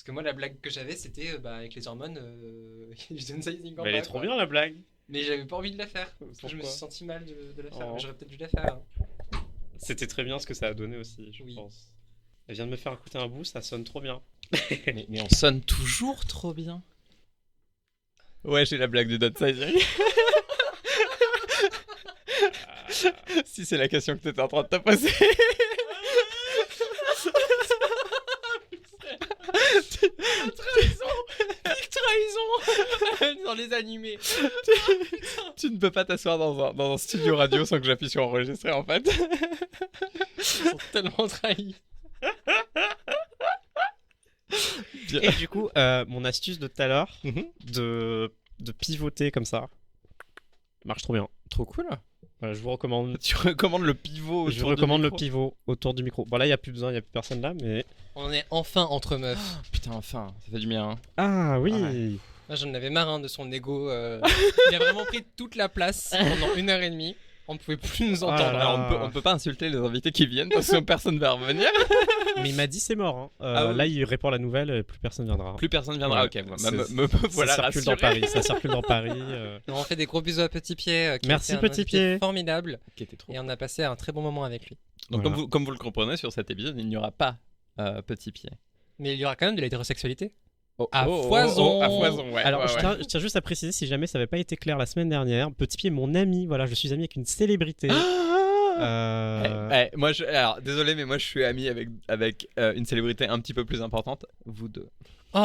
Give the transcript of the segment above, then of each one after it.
Parce que moi, la blague que j'avais, c'était avec les hormones, du downsizing en Elle bas, est trop quoi. bien la blague. Mais j'avais pas envie de la faire. Parce que je me Pourquoi suis senti mal de la faire. Oh. Mais j'aurais peut-être dû la faire. Hein. C'était très bien ce que ça a donné aussi, je Oui. pense. Elle vient de me faire écouter un bout, ça sonne trop bien. Mais on sonne toujours trop bien. Ouais, j'ai la blague du downsizing. Si c'est la question que t'étais en train de te poser. Trahison dans les animés. Tu ne peux pas t'asseoir dans un studio radio sans que j'appuie sur enregistrer en fait. Ils sont tellement trahis. Et du coup, mon astuce de tout à l'heure, de pivoter comme ça, marche trop bien. Trop cool. Voilà, je vous recommande. Tu recommandes le pivot Je vous recommande le pivot autour du micro. Bon là, il n'y a plus besoin, il n'y a plus personne là, mais... On est enfin entre meufs. Putain, enfin, ça fait du bien. Hein. Ah oui. Ouais. Moi, j'en avais marre de son ego. Il a vraiment pris toute la place pendant 1h30. On ne pouvait plus nous entendre. Ah là là. Alors, on ne peut pas insulter les invités qui viennent parce que personne va revenir. Mais il m'a dit c'est mort. Hein. Ah oui. Là, il répond la nouvelle, plus personne viendra. Plus personne viendra. Ouais. Ok, moi, C'est- voilà ça circule dans rassuré. Paris. Ça circule dans Paris. On fait des gros bisous à Petit Pied. Qui Merci, a été un Petit invité Pied. formidable. Qui était trop. Et on a passé un très bon moment avec lui. Donc Voilà. comme vous le comprenez, sur cet épisode, il n'y aura pas Petit Pied. Mais il y aura quand même de l'hétérosexualité. Oh, À oh, oh, foison. oh, à foison, ouais. Alors, ouais, je, ouais. tiens, je tiens juste à préciser, si jamais ça n'avait pas été clair la semaine dernière, Petit Pied est mon ami. Voilà, je suis ami avec une célébrité. Moi, alors désolé, mais moi je suis ami avec une célébrité un petit peu plus importante, vous deux. Oh,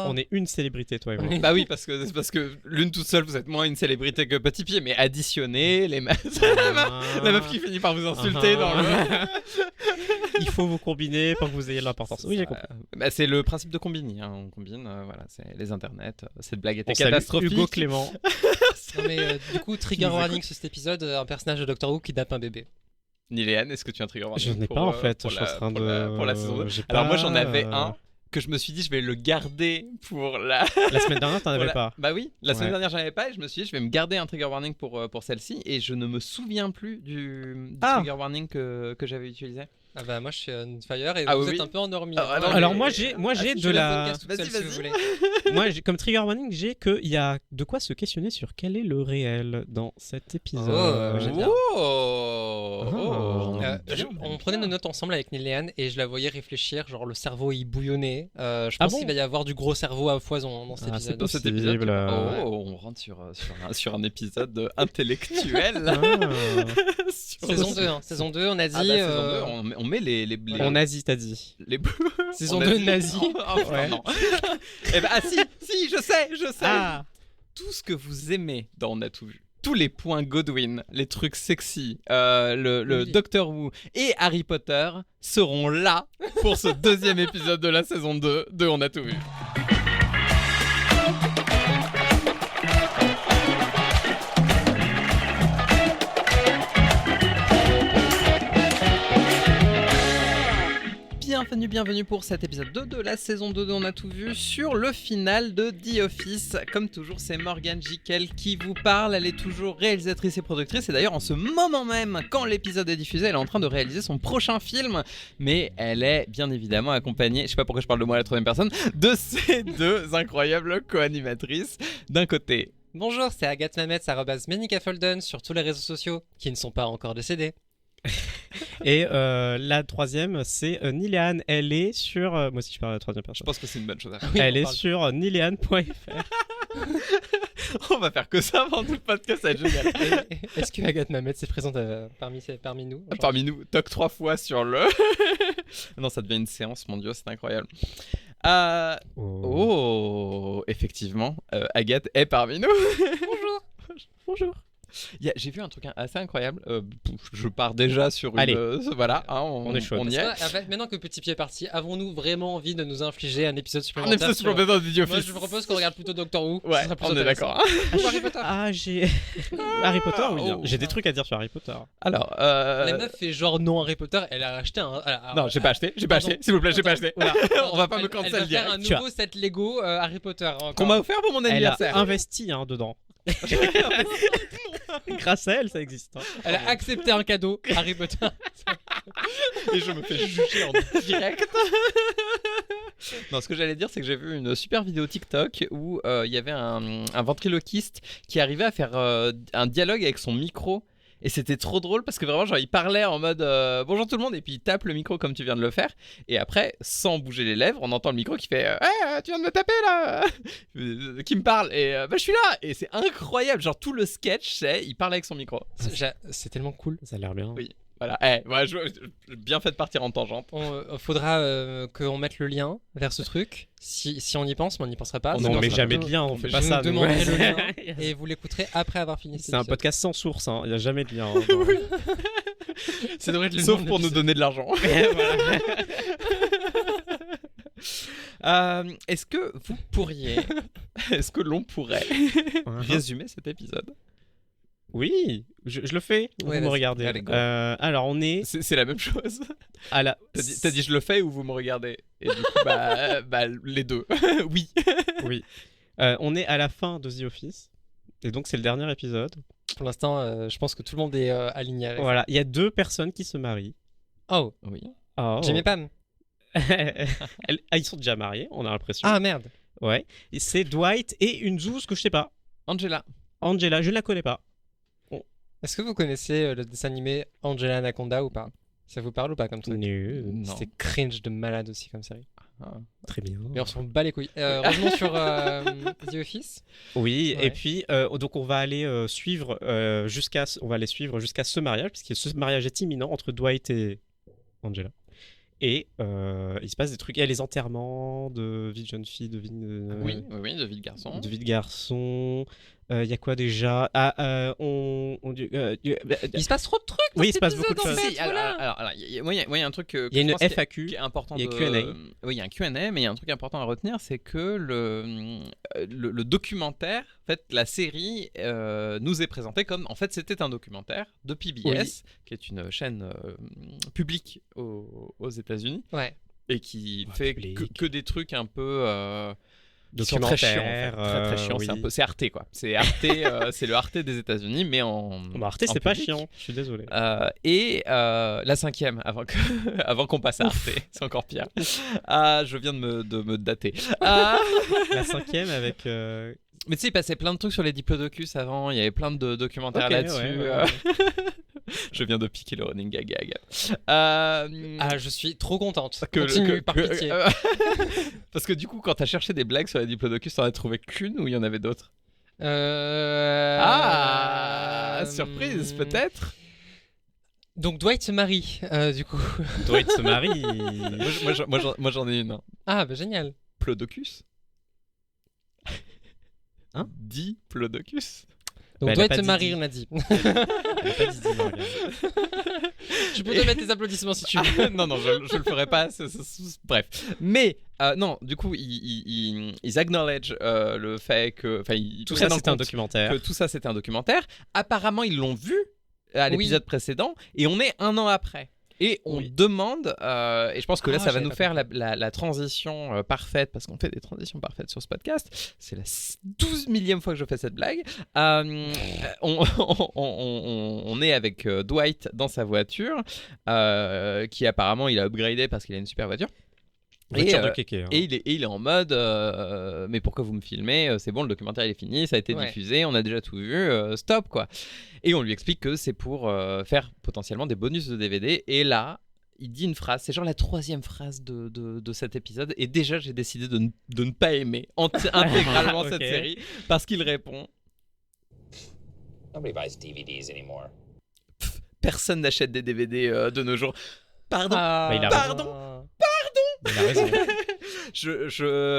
On est une célébrité, toi et moi. Bah oui, parce que l'une toute seule, vous êtes moins une célébrité que Petit Pied, mais additionné, les meufs. La meuf qui finit par vous insulter dans le. Il faut vous combiner pour que vous ayez de l'importance. Oui, j'ai compris. Bah, c'est le principe de Combini. Hein. On combine, voilà, c'est les internets. Cette blague était On salue catastrophique. Hugo Clément. Non mais du coup, trigger warning sur cet épisode, un personnage de Doctor Who qui tape un bébé. Niléane, est-ce que tu as un trigger warning Je n'ai pour, pas en fait. pour Je suis la- en train pour la- de. pour la saison 2. J'ai Alors moi pas, j'en avais un que je me suis dit je vais le garder pour la. La semaine dernière, t'en pour avais la- pas. Bah oui, la semaine Ouais. dernière j'en avais pas et je me suis dit je vais me garder un trigger warning pour celle-ci et je ne me souviens plus du Ah. trigger warning que j'avais utilisé. Ah bah moi je suis on fire et Ah vous oui, êtes oui. un peu endormi. Ah, non, Alors mais- moi j'ai Je de fais la podcast toute seule, Vas-y, si vous vas-y. voulez. moi comme trigger warning j'ai qu'il y a de quoi se questionner sur quel est le réel dans cet épisode. Oh, j'aime bien. Oh. On prenait nos notes ensemble avec Niléane et je la voyais réfléchir, genre le cerveau il bouillonnait. Je Ah pense bon qu'il va y avoir du gros cerveau à foison dans cet Ah, épisode. Dans cet Possible, épisode, ouais. on rentre sur un épisode intellectuel. Ah. Saison 2, hein. Saison 2, on a dit. Ah bah, saison 2, on met les En Asie, t'as dit. les Saison on a 2 dit- nazi. Oh, Ouais. non. Eh ben, ah si, je sais. Ah. Tout ce que vous aimez dans On a tout vu. Tous les points Godwin, les trucs sexy, le Oui. Doctor Who et Harry Potter seront là pour ce deuxième épisode de la saison 2 de On a tout vu. Bienvenue pour cet épisode 2 de la saison 2 de On a tout vu sur le final de The Office. Comme toujours, c'est Morgane Jiquel qui vous parle. Elle est toujours réalisatrice et productrice. Et d'ailleurs, en ce moment même, quand l'épisode est diffusé, elle est en train de réaliser son prochain film. Mais elle est bien évidemment accompagnée, je sais pas pourquoi je parle de moi à la troisième personne, de ces deux incroyables co-animatrices. D'un côté, Bonjour, c'est Agathe Mamet, @Menika Folden sur tous les réseaux sociaux qui ne sont pas encore décédés. Et la troisième, c'est Niléane. Elle est sur. Moi aussi, je parle à la troisième je personne. pense que c'est une bonne chose à faire. Oui, Elle on est parle- sur niléane.fr. On va faire que ça avant tout le podcast, ça va être génial. Est-ce que Agathe Mamet s'est présente parmi nous Parmi nous, toc 3 fois sur le. Non, ça devient une séance, mon dieu, c'est incroyable. Oh, effectivement, Agathe est parmi nous. Bonjour. Bonjour. J'ai vu un truc assez incroyable. Je pars déjà sur une. Allez. Voilà, hein, On est chaud. On y est. Maintenant que Petit Pied est parti, avons-nous vraiment envie de nous infliger un épisode Un supplémentaire épisode sur- supplémentaire de The Moi Office. je vous propose qu'on regarde plutôt Doctor Who. Ouais, Ce sera plus on est intéressant. d'accord. Ou Harry Potter. Ah, j'ai. Harry Potter, oui. Oh. J'ai des trucs à dire sur Harry Potter. Alors. La meuf fait genre non Harry Potter, elle a acheté un. Non, j'ai pas acheté, Pardon. s'il vous plaît, j'ai pas acheté. Oula. On va pas me Elle cancel va faire direct. un Tu nouveau set Lego Harry Potter. encore. Qu'on m'a offert pour mon Elle a anniversaire. investi dedans. Grâce à elle, ça existe. Hein. Elle a accepté un cadeau, Harry Potter. Et je me fais juger en direct. Non, ce que j'allais dire, c'est que j'ai vu une super vidéo TikTok où il y avait un ventriloquiste qui arrivait à faire un dialogue avec son micro. Et c'était trop drôle parce que vraiment, genre, il parlait en mode bonjour tout le monde, et puis il tape le micro comme tu viens de le faire. Et après, sans bouger les lèvres, on entend le micro qui fait tu viens de me taper là qui me parle. Et bah, je suis là. Et c'est incroyable. Genre, tout le sketch, c'est il parle avec son micro. C'est tellement cool. Ça a l'air bien. Oui. Voilà, bien fait de partir en tangente. Faudra qu'on mette le lien vers ce truc, si on y pense, mais on n'y pensera pas. Non, mais jamais de lien, on fait pas ça. Vous nous demanderez le lien et vous l'écouterez après avoir fini. C'est un podcast sans source, hein. Il n'y a jamais de lien. Hein, ça devrait être le Sauf pour nous donner de l'argent. Est-ce que vous pourriez, est-ce que l'on pourrait résumer cet épisode? Oui, je le fais. Ouais, vous me regardez. Allez, go. Alors on est. C'est la même chose. À la... T'as dit je le fais ou vous me regardez? Et du coup, bah les deux. Oui. Oui. On est à la fin de The Office. Et donc c'est le dernier épisode. Pour l'instant, je pense que tout le monde est aligné avec Voilà, il y a 2 personnes qui se marient. ça. Oh, Oui. Oh. Jimmy Pam. Ils sont déjà mariés, on a l'impression. Ah merde. Ouais. Et c'est Dwight et une zouze que je sais pas. Angela. Angela, je ne la connais pas. Est-ce que vous connaissez le dessin animé Angela Anaconda ou pas? Ça vous parle ou pas comme truc? Non. C'était cringe de malade aussi comme série. Très bien. Mais on s'en bat les couilles. Revenons sur The Office. Oui, Ouais. et puis donc on va aller suivre jusqu'à ce mariage, puisque ce mariage est imminent entre Dwight et Angela. Et il se passe des trucs. Il y a les enterrements de vie de jeune fille, de vie de, Oui, de vie de garçon. de vie de garçon. Il y a quoi déjà? Ah, Il se passe trop de trucs. Dans Oui, il cet se passe beaucoup de épisode, en choses. fait, voilà. Alors, moi, il y a un truc que Il y a je une pense qui est- FAQ. qui est important. il y a de- Q&A. Oui, il y a un Q&A, mais il y a un truc important à retenir, c'est que le documentaire, en fait, la série nous est présentée comme, en fait, c'était un documentaire de PBS, Oui. qui est une chaîne publique aux États-Unis, Ouais. et qui Ouais, fait public. que des trucs un peu qui sont très chiants, en fait. Très chiants. oui. C'est Arte, quoi. C'est Arte, c'est le Arte des États-Unis, mais en Bah, Arte, en c'est pas public. chiant. Je suis désolé. Et la 5e, avant qu'on passe à Arte, c'est encore pire. Je viens de me dater. La 5e avec. Mais tu sais, il passait plein de trucs sur les diplodocus avant, il y avait plein de documentaires Ok, là-dessus. ouais. Je viens de piquer le running gag. Je suis trop contente. Continue, par pitié. Parce que du coup, quand t'as cherché des blagues sur les diplodocus, t'en as trouvé qu'une ou il y en avait d'autres? Surprise, peut-être. Donc Dwight se marie, du coup. Dwight se marie. Moi, j'en ai une. Hein. Ah, bah génial. Plodocus. Hein? Diplodocus. Donc Bah, elle a Dwight pas se dit marie, dit. on a dit. Elle a pas dit Morgane. Je peux te mettre tes applaudissements si tu veux. Non, je le ferai pas. Bref. Mais, non, du coup, ils acknowledge le fait que. Tout ça, c'était un documentaire. Que tout ça, c'était un documentaire. Apparemment, ils l'ont vu à Oui. l'épisode précédent et on est 1 an après. Et on Oui. demande, et je pense que là, Ah, ça va j'avais nous pas faire la transition parfaite, parce qu'on fait des transitions parfaites sur ce podcast. C'est la 12 millième fois que je fais cette blague. On est avec Dwight dans sa voiture, qui apparemment il a upgradé parce qu'il a une super voiture. Voiture de kéké. Hein. Et il est en mode mais pourquoi vous me filmez? C'est bon, le documentaire il est fini, ça a été Ouais. diffusé, on a déjà tout vu, stop quoi. Et on lui explique que c'est pour faire potentiellement des bonus de DVD. Et là, il dit une phrase, c'est genre la 3e phrase de cet épisode. Et déjà, j'ai décidé de ne pas aimer intégralement cette Ok. série parce qu'il répond Nobody buys DVDs anymore. personne n'achète des DVD de nos jours. Pardon. Bah, il a Pardon. Il a raison.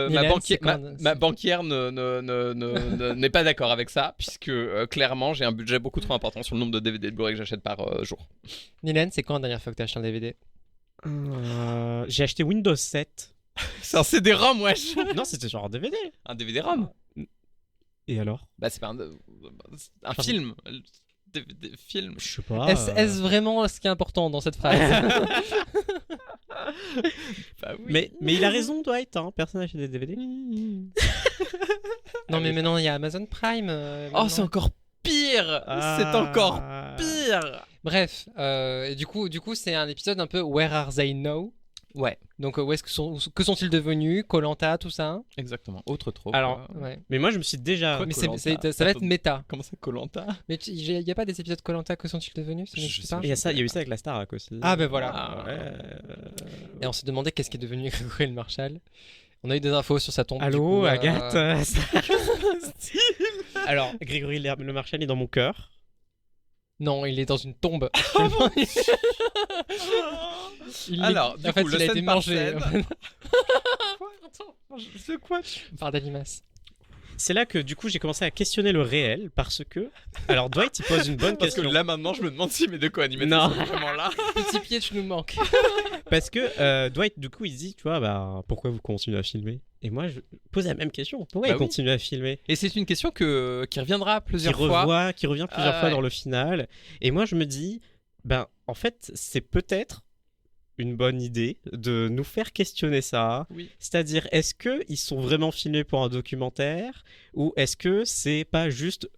Mylène, c'est quand- Ma banquière n'est pas d'accord avec ça, puisque clairement j'ai un budget beaucoup trop important sur le nombre de DVD de Blu-ray que j'achète par jour. Nilène, c'est quand la dernière fois que t'as acheté un DVD? J'ai acheté Windows 7. C'est un CD-ROM, wesh. Non, c'était genre un DVD. Un DVD-ROM. Et alors? Bah c'est pas un film. DVD film. Je sais pas. Est-ce vraiment ce qui est important dans cette phrase? Bah oui. Mais il a raison, Dwight. Hein. Personne n'achète des DVD. Non, mais maintenant il y a Amazon Prime. Oh, c'est encore pire. pire. C'est encore pire. Bref, et du coup, c'est un épisode un peu Where are they now? Ouais, Donc, où est-ce que sont-ils devenus? Koh-Lanta, tout ça. exactement. Autre trop. Alors, Ouais. Mais moi, je me suis déjà. Quoi, Mais Koh-Lanta, ça va être méta. Comment ça, Koh-Lanta? Mais il n'y a pas des épisodes Koh-Lanta, que sont-ils devenus? Ça Je n'existe sais pas Il y a eu ça avec la Starac aussi. Ah, ben voilà. Ah, Ouais. Et on s'est demandé qu'est-ce qui est devenu Grégory Le Marchal. On a eu des infos sur sa tombe. du Allô, coup, Agathe. Alors, Grégory Le Marchal est dans mon cœur. Non, il est dans une tombe. Alors, du en fait, coup, il a scène été par mangé scène. C'est quoi par Dalimas. C'est là que du coup j'ai commencé à questionner le réel parce que. Alors Dwight il pose une bonne Parce que question. là maintenant, je me demande si mes deux co-animateurs Non. sont vraiment là. Petit pied, tu nous manques. Parce que Dwight du coup il dit, tu vois, bah pourquoi vous continuez à filmer? Et moi je pose la même question. Pourquoi Bah il oui. continue à filmer? Et c'est une question qui reviendra plusieurs fois. Qui revient plusieurs Ah fois ouais. dans le final. Et moi je me dis, ben en fait c'est peut-être une bonne idée de nous faire questionner ça. Oui. C'est-à-dire, est-ce qu'ils sont vraiment filmés pour un documentaire ou est-ce que c'est pas juste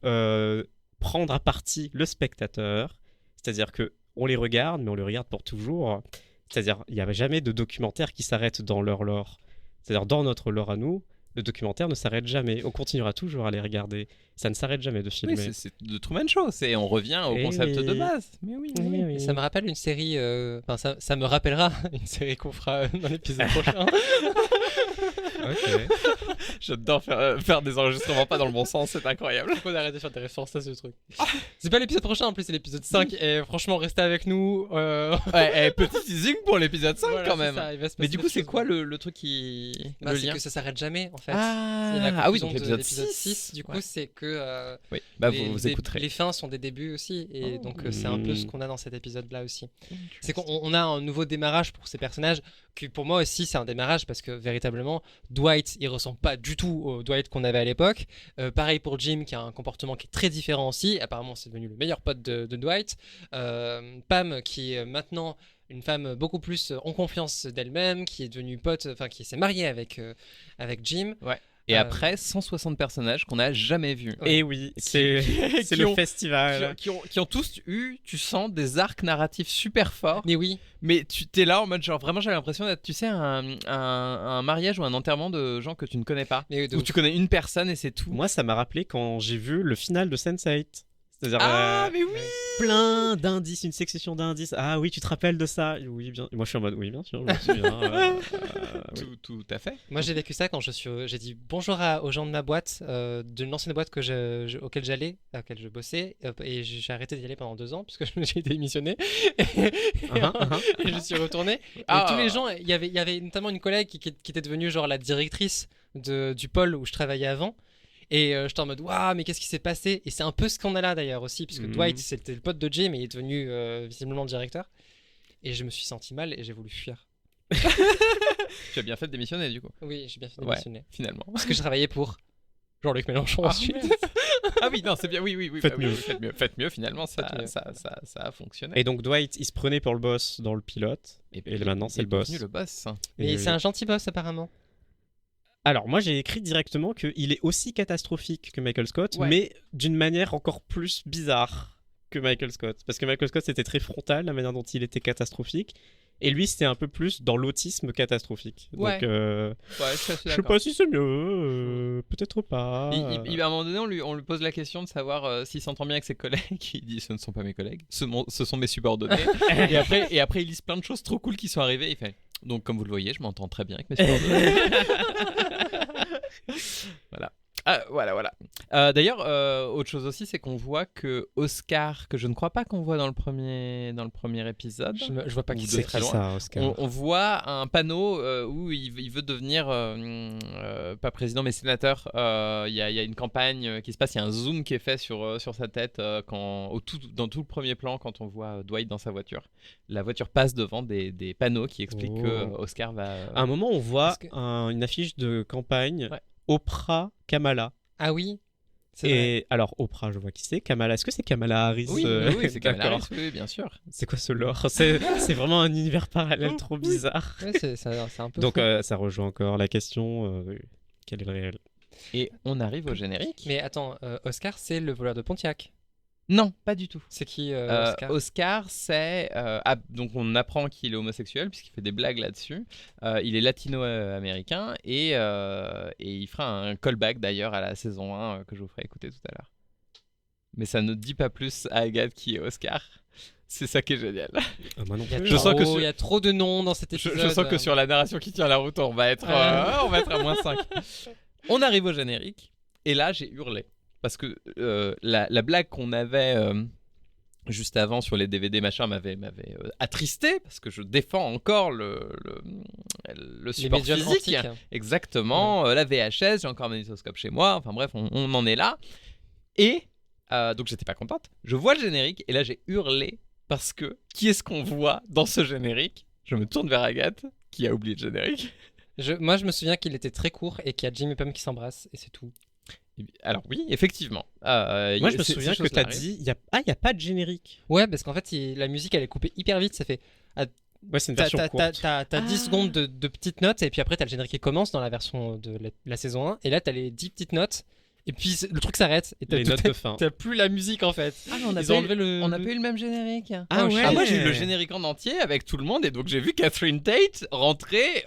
prendre à partie le spectateur? C'est-à-dire que on les regarde, mais on les regarde pour toujours. C'est-à-dire, il n'y a jamais de documentaire qui s'arrête dans leur lore. C'est-à-dire, dans notre lore à nous, le documentaire ne s'arrête jamais. On continuera toujours à les regarder. Ça ne s'arrête jamais de filmer. Oui, c'est de Truman Show. On revient au Eh concept oui. de base. Mais oui, oui, oui. Et ça me rappelle une série. Enfin, ça me rappellera une série qu'on fera dans l'épisode prochain. Ok. J'adore faire des enregistrements pas dans le bon sens, c'est incroyable. Faut arrêter de faire des références à ce truc. C'est pas l'épisode prochain, en plus, c'est l'épisode 5. Et franchement, restez avec nous. Ouais, petit teasing pour l'épisode 5 Voilà, quand c'est même. ça, il va se Mais passer du coup, des c'est choses. quoi le truc qui. Bah, le c'est lien que ça s'arrête jamais, en fait. Ah, C'est la ah oui, conclusion donc de l'épisode l'épisode 6. 6, du coup, Ouais. c'est que Oui, bah les, vous écouterez. les fins sont des débuts aussi, et Oh. donc c'est un peu ce qu'on a dans cet épisode-là aussi. C'est qu'on a un nouveau démarrage pour ces personnages, qui pour moi aussi c'est un démarrage parce que véritablement Dwight il ressemble pas du tout au Dwight qu'on avait à l'époque. Pareil pour Jim qui a un comportement qui est très différent aussi. Apparemment c'est devenu le meilleur pote de Dwight. Pam qui est maintenant une femme beaucoup plus en confiance d'elle-même, qui est devenue pote, enfin qui s'est mariée avec Jim. Et après, 160 personnages qu'on n'a jamais vus. Ouais. Et oui, c'est qui le ont- festival. Qui ont tous eu, tu sens, des arcs narratifs super forts. Mais oui, Mais tu t'es là en mode genre vraiment j'avais l'impression d'être tu sais un mariage ou un enterrement de gens que tu ne connais pas. mais de Où ouf. tu connais une personne et c'est tout. Moi, ça m'a rappelé quand j'ai vu le final de Sense8. C'est-à-dire Mais oui. plein d'indices, une succession d'indices. Ah oui, tu te rappelles de ça? Oui, bien. Moi, je suis en mode oui, bien sûr, je me souviens. Oui. Tout à fait. Moi j'ai vécu ça quand j'ai dit bonjour aux gens de ma boîte, d'une ancienne boîte que auquel j'allais, à laquelle je bossais, et j'ai arrêté d'y aller pendant 2 ans parce que j'ai démissionné et je suis retourné. Et tous les gens, il y avait notamment une collègue qui était devenue genre la directrice du pôle où je travaillais avant. Et j'étais en mode waouh, mais qu'est-ce qui s'est passé? Et c'est un peu ce qu'on a là d'ailleurs aussi, puisque Mhm. Dwight c'était le pote de Jim et il est devenu visiblement le directeur. Et je me suis senti mal et j'ai voulu fuir. Tu as bien fait de démissionner du coup. Oui, j'ai bien fait de Ouais. démissionner. Finalement. Parce que je travaillais pour Jean-Luc Mélenchon ensuite. Ah oui non c'est bien oui. Faites bah oui, mieux. Faites mieux finalement ça Faites mieux. ça a fonctionné. Et donc, Dwight, il se prenait pour le boss dans le pilote. Et maintenant, c'est le boss. Le boss. Mais Et- c'est un gentil boss apparemment. Alors, moi, j'ai écrit directement qu'il est aussi catastrophique que Michael Scott, Ouais. mais d'une manière encore plus bizarre que Michael Scott. Parce que Michael Scott, c'était très frontal, la manière dont il était catastrophique. Et lui, c'était un peu plus dans l'autisme catastrophique. Ouais. Donc, Ouais je suis assez je sais d'accord. pas si c'est mieux, peut-être pas. À un moment donné, on lui pose la question de savoir s'il s'entend bien avec ses collègues. Il dit ce ne sont pas mes collègues, ce sont mes subordonnés. et après, il lise plein de choses trop cool qui sont arrivées. Il fait donc, comme vous le voyez, je m'entends très bien avec mes subordonnés. Voilà. Ah, voilà. D'ailleurs, autre chose aussi, c'est qu'on voit que Oscar, que je ne crois pas qu'on voit dans le premier épisode. Je vois pas Ou qui de c'est. très loin. ça, Oscar? On voit un panneau où il veut devenir pas président mais sénateur. Il y a une campagne qui se passe, il y a un zoom qui est fait sur sa tête dans tout le premier plan quand on voit Dwight dans sa voiture. La voiture passe devant des panneaux qui expliquent Oh. que Oscar va... À un moment, on voit Parce que- une affiche de campagne Ouais. Oprah Kamala. Ah oui. C'est vrai. Et alors, Oprah, je vois qui c'est. Kamala, est-ce que c'est Kamala Harris? Oui, oui, c'est Kamala D'accord. Harris, oui, bien sûr. C'est quoi ce lore? C'est vraiment un univers parallèle trop bizarre. Ouais, c'est un peu. Donc, fou. ça rejoint encore la question quel est le réel? Et on arrive au générique. Mais attends, Oscar c'est le voleur de Pontiac. Non, pas du tout. C'est qui Oscar Oscar, c'est donc on apprend qu'il est homosexuel puisqu'il fait des blagues là-dessus. Il est latino-américain et il fera un callback d'ailleurs à la saison 1 que je vous ferai écouter tout à l'heure. Mais ça ne dit pas plus à Agathe qui est Oscar. C'est ça qui est génial. Moi non Il y a plus. Je sens que il y a trop de noms dans cet épisode. Je sens que sur la narration qui tient la route, on va être à -5. On arrive au générique et là j'ai hurlé parce que la blague qu'on avait juste avant sur les DVD machin m'avait attristé parce que je défends encore le support médiums physique. antiques. Exactement, la VHS, j'ai encore un magnétoscope chez moi. Enfin bref, on en est là. Et donc j'étais pas contente. Je vois le générique et là j'ai hurlé parce que qui est-ce qu'on voit dans ce générique ? Je me tourne vers Agathe qui a oublié le générique. Moi, je me souviens qu'il était très court et qu'il y a Jim et Pam qui s'embrassent et c'est tout. Alors oui, effectivement. Moi, je me souviens que t'as dit, il y a pas de générique. Ouais, parce qu'en fait, la musique, elle est coupée hyper vite. Ça fait. Ouais, c'est une version courte. T'as 10 secondes de petites notes et puis après, t'as le générique qui commence dans la version de la saison 1. Et là, t'as les 10 petites notes. Et puis le truc s'arrête et Les notes de fin. t'as plus la musique en fait. Ah, mais on n'a Ils ont enlevé pas eu le même générique. Ah ouais. Ah, moi j'ai eu le générique en entier avec tout le monde et donc j'ai vu Catherine Tate rentrer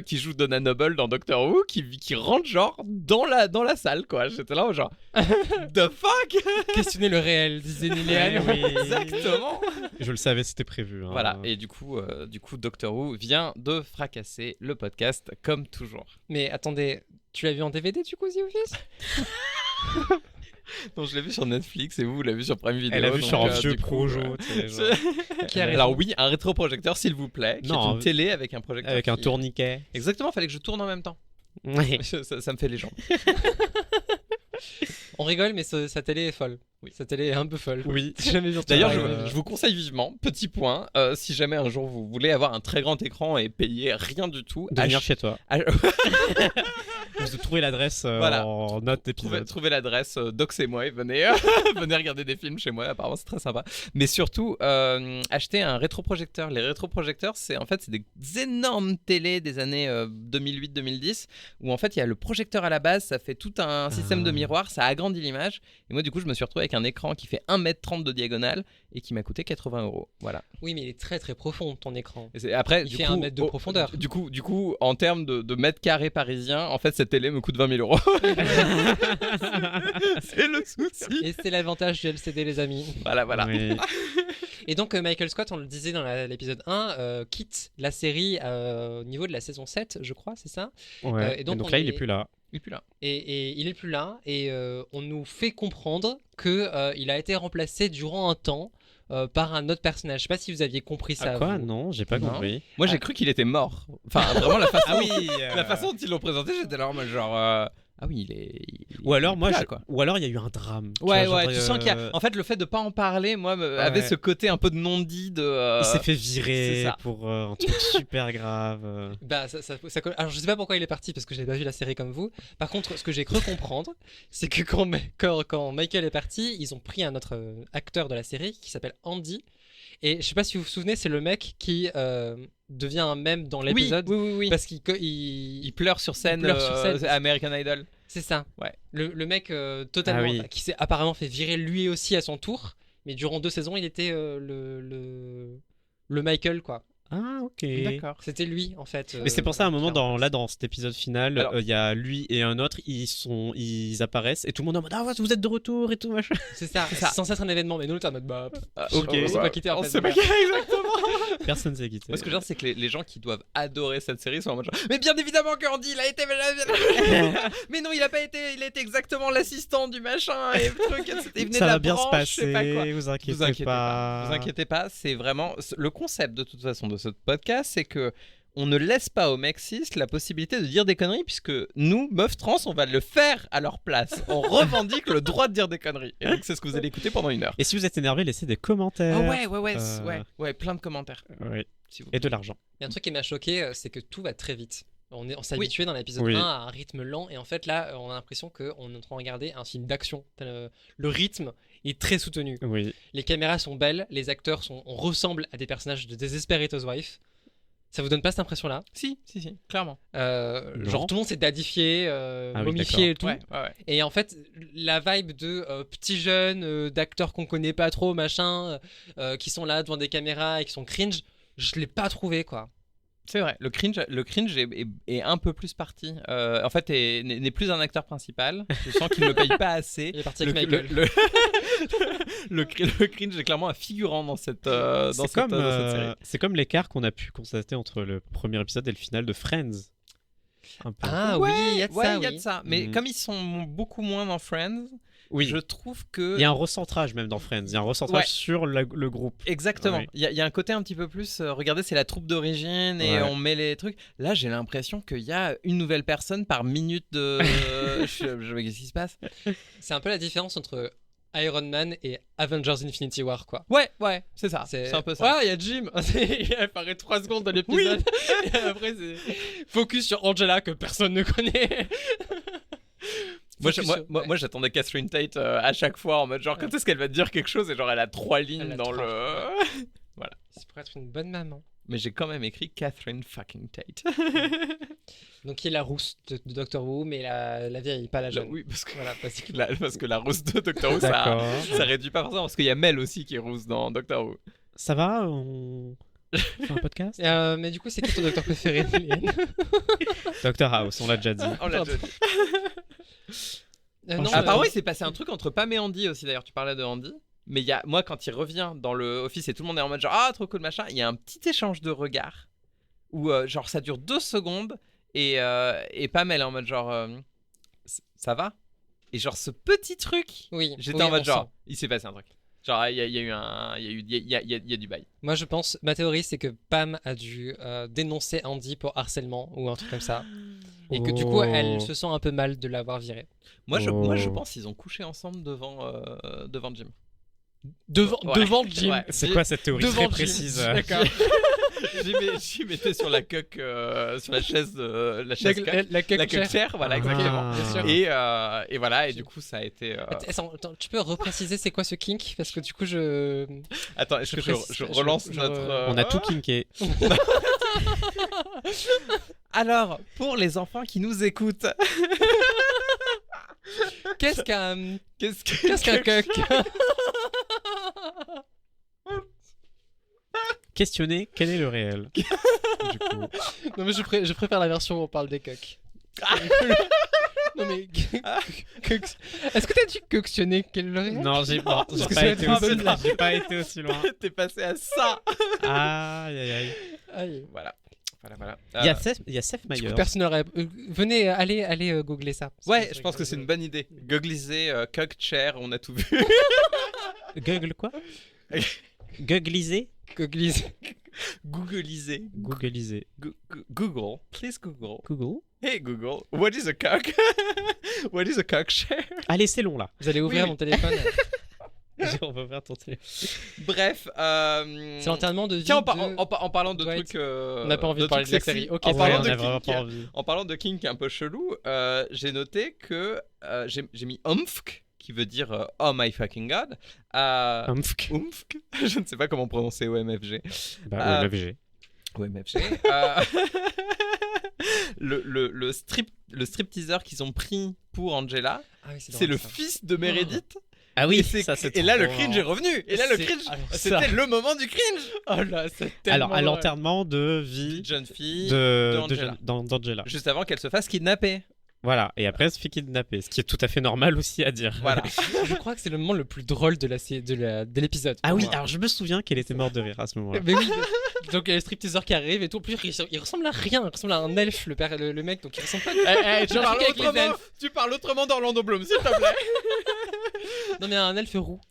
qui joue Donna Noble dans Doctor Who qui rentre genre dans la salle quoi. J'étais là genre the fuck. Questionner le réel, disait Liliane. Oui. Exactement. Je le savais, c'était prévu. Hein. Voilà, et du coup Doctor Who vient de fracasser le podcast comme toujours. Mais attendez, tu l'as vu en DVD du coup, The Office? Non, je l'ai vu sur Netflix et vous l'avez vu sur Prime Video. Elle a vu donc, sur un vieux du coup, projo. tu sais, genre. Qui a raison. Alors oui, un rétroprojecteur s'il vous plaît, qui est Non, une télé avec un projecteur. Avec un qui- tourniquet. Exactement, fallait que je tourne en même temps. Ouais. Ça me fait les jambes. On rigole, mais sa télé est folle. Oui. Sa télé est un peu folle. Oui. J'ai jamais vu. D'ailleurs, Ouais. je vous conseille vivement, petit point, si jamais un jour vous voulez avoir un très grand écran et payer rien du tout, De venir chez toi. ach- Vous trouvez l'adresse Voilà. en note d'épisode. trouvez l'adresse, doxez-moi et venez, venez regarder des films chez moi, apparemment c'est très sympa. Mais surtout, achetez un rétroprojecteur. Les rétroprojecteurs, c'est des énormes télés des années 2008-2010, où en fait il y a le projecteur à la base, ça fait tout un système de miroir, ça agrandit l'image. Et moi du coup je me suis retrouvé avec un écran qui fait 1m30 de diagonale et qui m'a coûté 80€. Voilà. Oui, mais il est très très profond ton écran. Et après, Il du fait coup, 1 mètre de profondeur. Du coup, en termes de mètres carrés parisiens, en fait, cette télé me coûte 20 000 €. C'est le souci. Et c'est l'avantage du LCD, les amis. Voilà. Oui. Et donc, Michael Scott, on le disait dans l'épisode 1, quitte la série au niveau de la saison 7, je crois, c'est ça. Ouais. et Et donc, donc on là, il est- est plus là. Et puis là. Et il est plus là. Et on nous fait comprendre que il a été remplacé durant un temps par un autre personnage. Je sais pas si vous aviez compris ça. Ah quoi? vous. Non, j'ai pas Non. compris. Moi, j'ai cru qu'il était mort. Enfin, vraiment, la façon, Ah oui. la façon dont ils l'ont présenté, j'étais là en mode genre. Ah oui, il est. Ou alors, il est moi, plus là, quoi. ou alors il y a eu un drame. Tu Ouais, vois, genre, tu sens qu'il y a. En fait, le fait de pas en parler, moi, avait ce côté un peu de non-dit de. il s'est fait c'est virer ça. pour un truc super grave. Bah, ça colle. Alors, je sais pas pourquoi il est parti parce que j'ai pas vu la série comme vous. Par contre, ce que j'ai cru comprendre, c'est que quand Michael est parti, ils ont pris un autre acteur de la série qui s'appelle Andy. Et je sais pas si vous vous souvenez, c'est le mec qui devient un mème dans l'épisode. Oui. Parce qu'il Il pleure sur scène, pleure sur scène. American Idol. c'est ça. Ouais. Le mec totalement Ah oui. qui s'est apparemment fait virer lui aussi à son tour, mais durant 2 saisons, il était le Michael quoi. Ah, ok. D'accord. C'était lui en fait. Mais c'est pour ça, à un moment, clairement. dans cet épisode final, Alors- il y a lui et un autre, ils apparaissent et tout le monde est en mode, ah ouais, vous êtes de retour et tout machin. C'est ça. C'est censé être un événement, mais nous, t'es en mode bah. Ok. On s'est pas quitté en On fait. s'est pas voilà. quitté, exactement. Personne s'est quitté. Moi, ce que j'aime, c'est que les gens qui doivent adorer cette série sont en mode genre, mais bien évidemment qu'Andy, il a été. Mais non, il a pas été. Il a été exactement l'assistant du machin et le truc. Il venait Ça de la va bien branche, se je sais pas quoi. passer, vous inquiétez, Vous inquiétez pas. Vous inquiétez pas, c'est vraiment le concept de toute façon de ce podcast, c'est que on ne laisse pas aux mecs cis la possibilité de dire des conneries puisque nous, meufs trans, on va le faire à leur place. On revendique le droit de dire des conneries. Et donc c'est ce que vous allez écouter pendant 1 heure. Et si vous êtes énervé, laissez des commentaires. Ah ouais, plein de commentaires. Ouais. S'il vous Et de l'argent. Il y a un truc qui m'a choqué, c'est que tout va très vite. On s'est Oui. habitué dans l'épisode Oui. 1 à un rythme lent, et en fait là, on a l'impression qu'on est en train de regarder un film d'action. Le rythme est très soutenu. Oui. Les caméras sont belles, les acteurs on ressemble à des personnages de Desperate Housewives. Ça vous donne pas cette impression-là? Si, clairement. Genre tout le monde s'est dadifié, oui, momifié et tout. Ouais. Et en fait, la vibe de petits jeunes, d'acteurs qu'on connaît pas trop, machin, qui sont là devant des caméras et qui sont cringe, je l'ai pas trouvé quoi. C'est vrai, le cringe est un peu plus parti. En fait, n'est plus un acteur principal. Je sens qu'il ne paye pas assez. Il est parti avec Michael. Le cringe est clairement un figurant dans cette série. C'est comme l'écart qu'on a pu constater entre le premier épisode et le final de Friends. Un peu. Ah Ouais, oui, il y a de ça. il y a Oui. de ça. Mais comme ils sont beaucoup moins dans Friends, Oui. je trouve que... Il y a un recentrage même dans Friends. Il y a un recentrage Ouais. sur le groupe. Exactement. Oui. Il y a un côté un petit peu plus. Regardez, c'est la troupe d'origine et Ouais. on met les trucs. Là, j'ai l'impression qu'il y a une nouvelle personne par minute de. Qu'est-ce qui se passe? C'est un peu la différence entre Iron Man et Avengers Infinity War quoi. Ouais, c'est ça. C'est un peu ça. Ouais, il y a Jim. Il apparaît 3 secondes dans l'épisode. Et après, c'est focus sur Angela que personne ne connaît. Moi, j'attendais Catherine Tate à chaque fois en mode genre quand est-ce qu'elle va te dire quelque chose et genre elle a 3 lignes Elle a dans 3 le. Ça pourrait être une bonne maman. Mais j'ai quand même écrit Catherine fucking Tate. Donc, qui est la rousse de Doctor Who, mais la vieille, pas la jeune. Oui, parce que, Voilà, parce que... parce que la rousse de Doctor Who, ça D'accord. réduit pas forcément. Parce qu'il y a Mel aussi qui est rousse dans Doctor Who. Ça va on fait un podcast Mais du coup, c'est qui ton docteur préféré, Liliane? Dr House, on l'a déjà dit. On l'a déjà dit. Non, Apparemment, il s'est passé un truc entre Pam et Andy aussi. D'ailleurs, tu parlais de Andy. Mais moi, quand il revient dans le office et tout le monde est en mode genre ah trop cool machin, il y a un petit échange de regards où genre ça dure 2 secondes et Pam elle est en mode genre ça va, et genre ce petit truc, oui, j'étais oui, en mode on genre sent. il s'est passé un truc. Genre il y a du bail. Moi, je pense, ma théorie, c'est que Pam a dû dénoncer Andy pour harcèlement ou un truc comme ça. Et que du coup, elle se sent un peu mal de l'avoir viré. Moi je pense qu'ils ont couché ensemble devant Jim. Devant Jim. Ouais. C'est quoi cette théorie Devant très Jim. précise D'accord. J'y mettais sur la coque, sur la chaise, La la coque chair. chair, voilà, exactement. bien sûr. Et voilà, et du coup, ça a été. Attends, tu peux repréciser c'est quoi ce kink? Parce que du coup, Attends, est-ce que je relance notre. On a tout kinké. Alors, pour les enfants qui nous écoutent, Qu'est-ce qu'un qu'est-ce coq? Questionner quel est le réel. Du coup. Non, mais je préfère la version où on parle des coqs. Non, mais. Est-ce que t'as dû coctionner quel est le réel? Non, j'ai Parce que ça pas va été être une aussi bonne loin. J'ai pas été aussi loin. T'es passé à ça. Aïe aïe aïe. Aïe. Voilà. Il y a Seth Du coup, Meyers. personne n'aurait. Venez, allez googler ça. Ouais, je pense que c'est une bonne idée. Googliser, cock chair, on a tout vu. Google quoi Googliser Googlise. Googliser. Googliser. Google. Please Google. Google. Hey Google, what is a cock? What is a cock chair? Allez, c'est long là. Vous allez ouvrir Oui. mon téléphone. On va ouvrir ton téléphone. Bref. C'est l'enterrement de vie. Tiens, de... en parlant de Dwight. trucs. On n'a pas envie de parler de la trucs sexy, série. Ok, en ouais, parlant on de a vraiment kink, pas envie. en parlant de kink un peu chelou, j'ai noté que j'ai mis omfk, qui veut dire oh my fucking god. Umfk. Omfk, je ne sais pas comment prononcer OMFG. Bah, l'OMFG. OMFG. Le stripteaseur qu'ils ont pris pour Angela, Ah oui, c'est le ça. fils de Meredith. Ah oui, Et, c'est- ça c'est et là, le trop cringe est marrant. revenu. Et là, le C'est- cringe, alors ça- c'était le moment du cringe. Oh là, c'est Alors, tellement. à l'enterrement de vie Une jeune fille, d'Angela. d'Angela. d'Angela. juste avant qu'elle se fasse kidnapper. Voilà, et après elle se fait kidnapper, ce qui est tout à fait normal aussi à dire. Voilà. Je crois que c'est le moment le plus drôle de l'épisode. Ah pour oui, moi. alors je me souviens qu'elle était morte de rire à ce moment-là. Mais oui. Donc il y a le stripteaseur qui arrive et tout. En plus, il ressemble à rien. Il ressemble à un elfe, le mec. Donc il ressemble pas. Tu Genre, parles avec les autrement, elfes. tu parles autrement d'Orlando Bloom, s'il te plaît. Non, mais un elfe roux.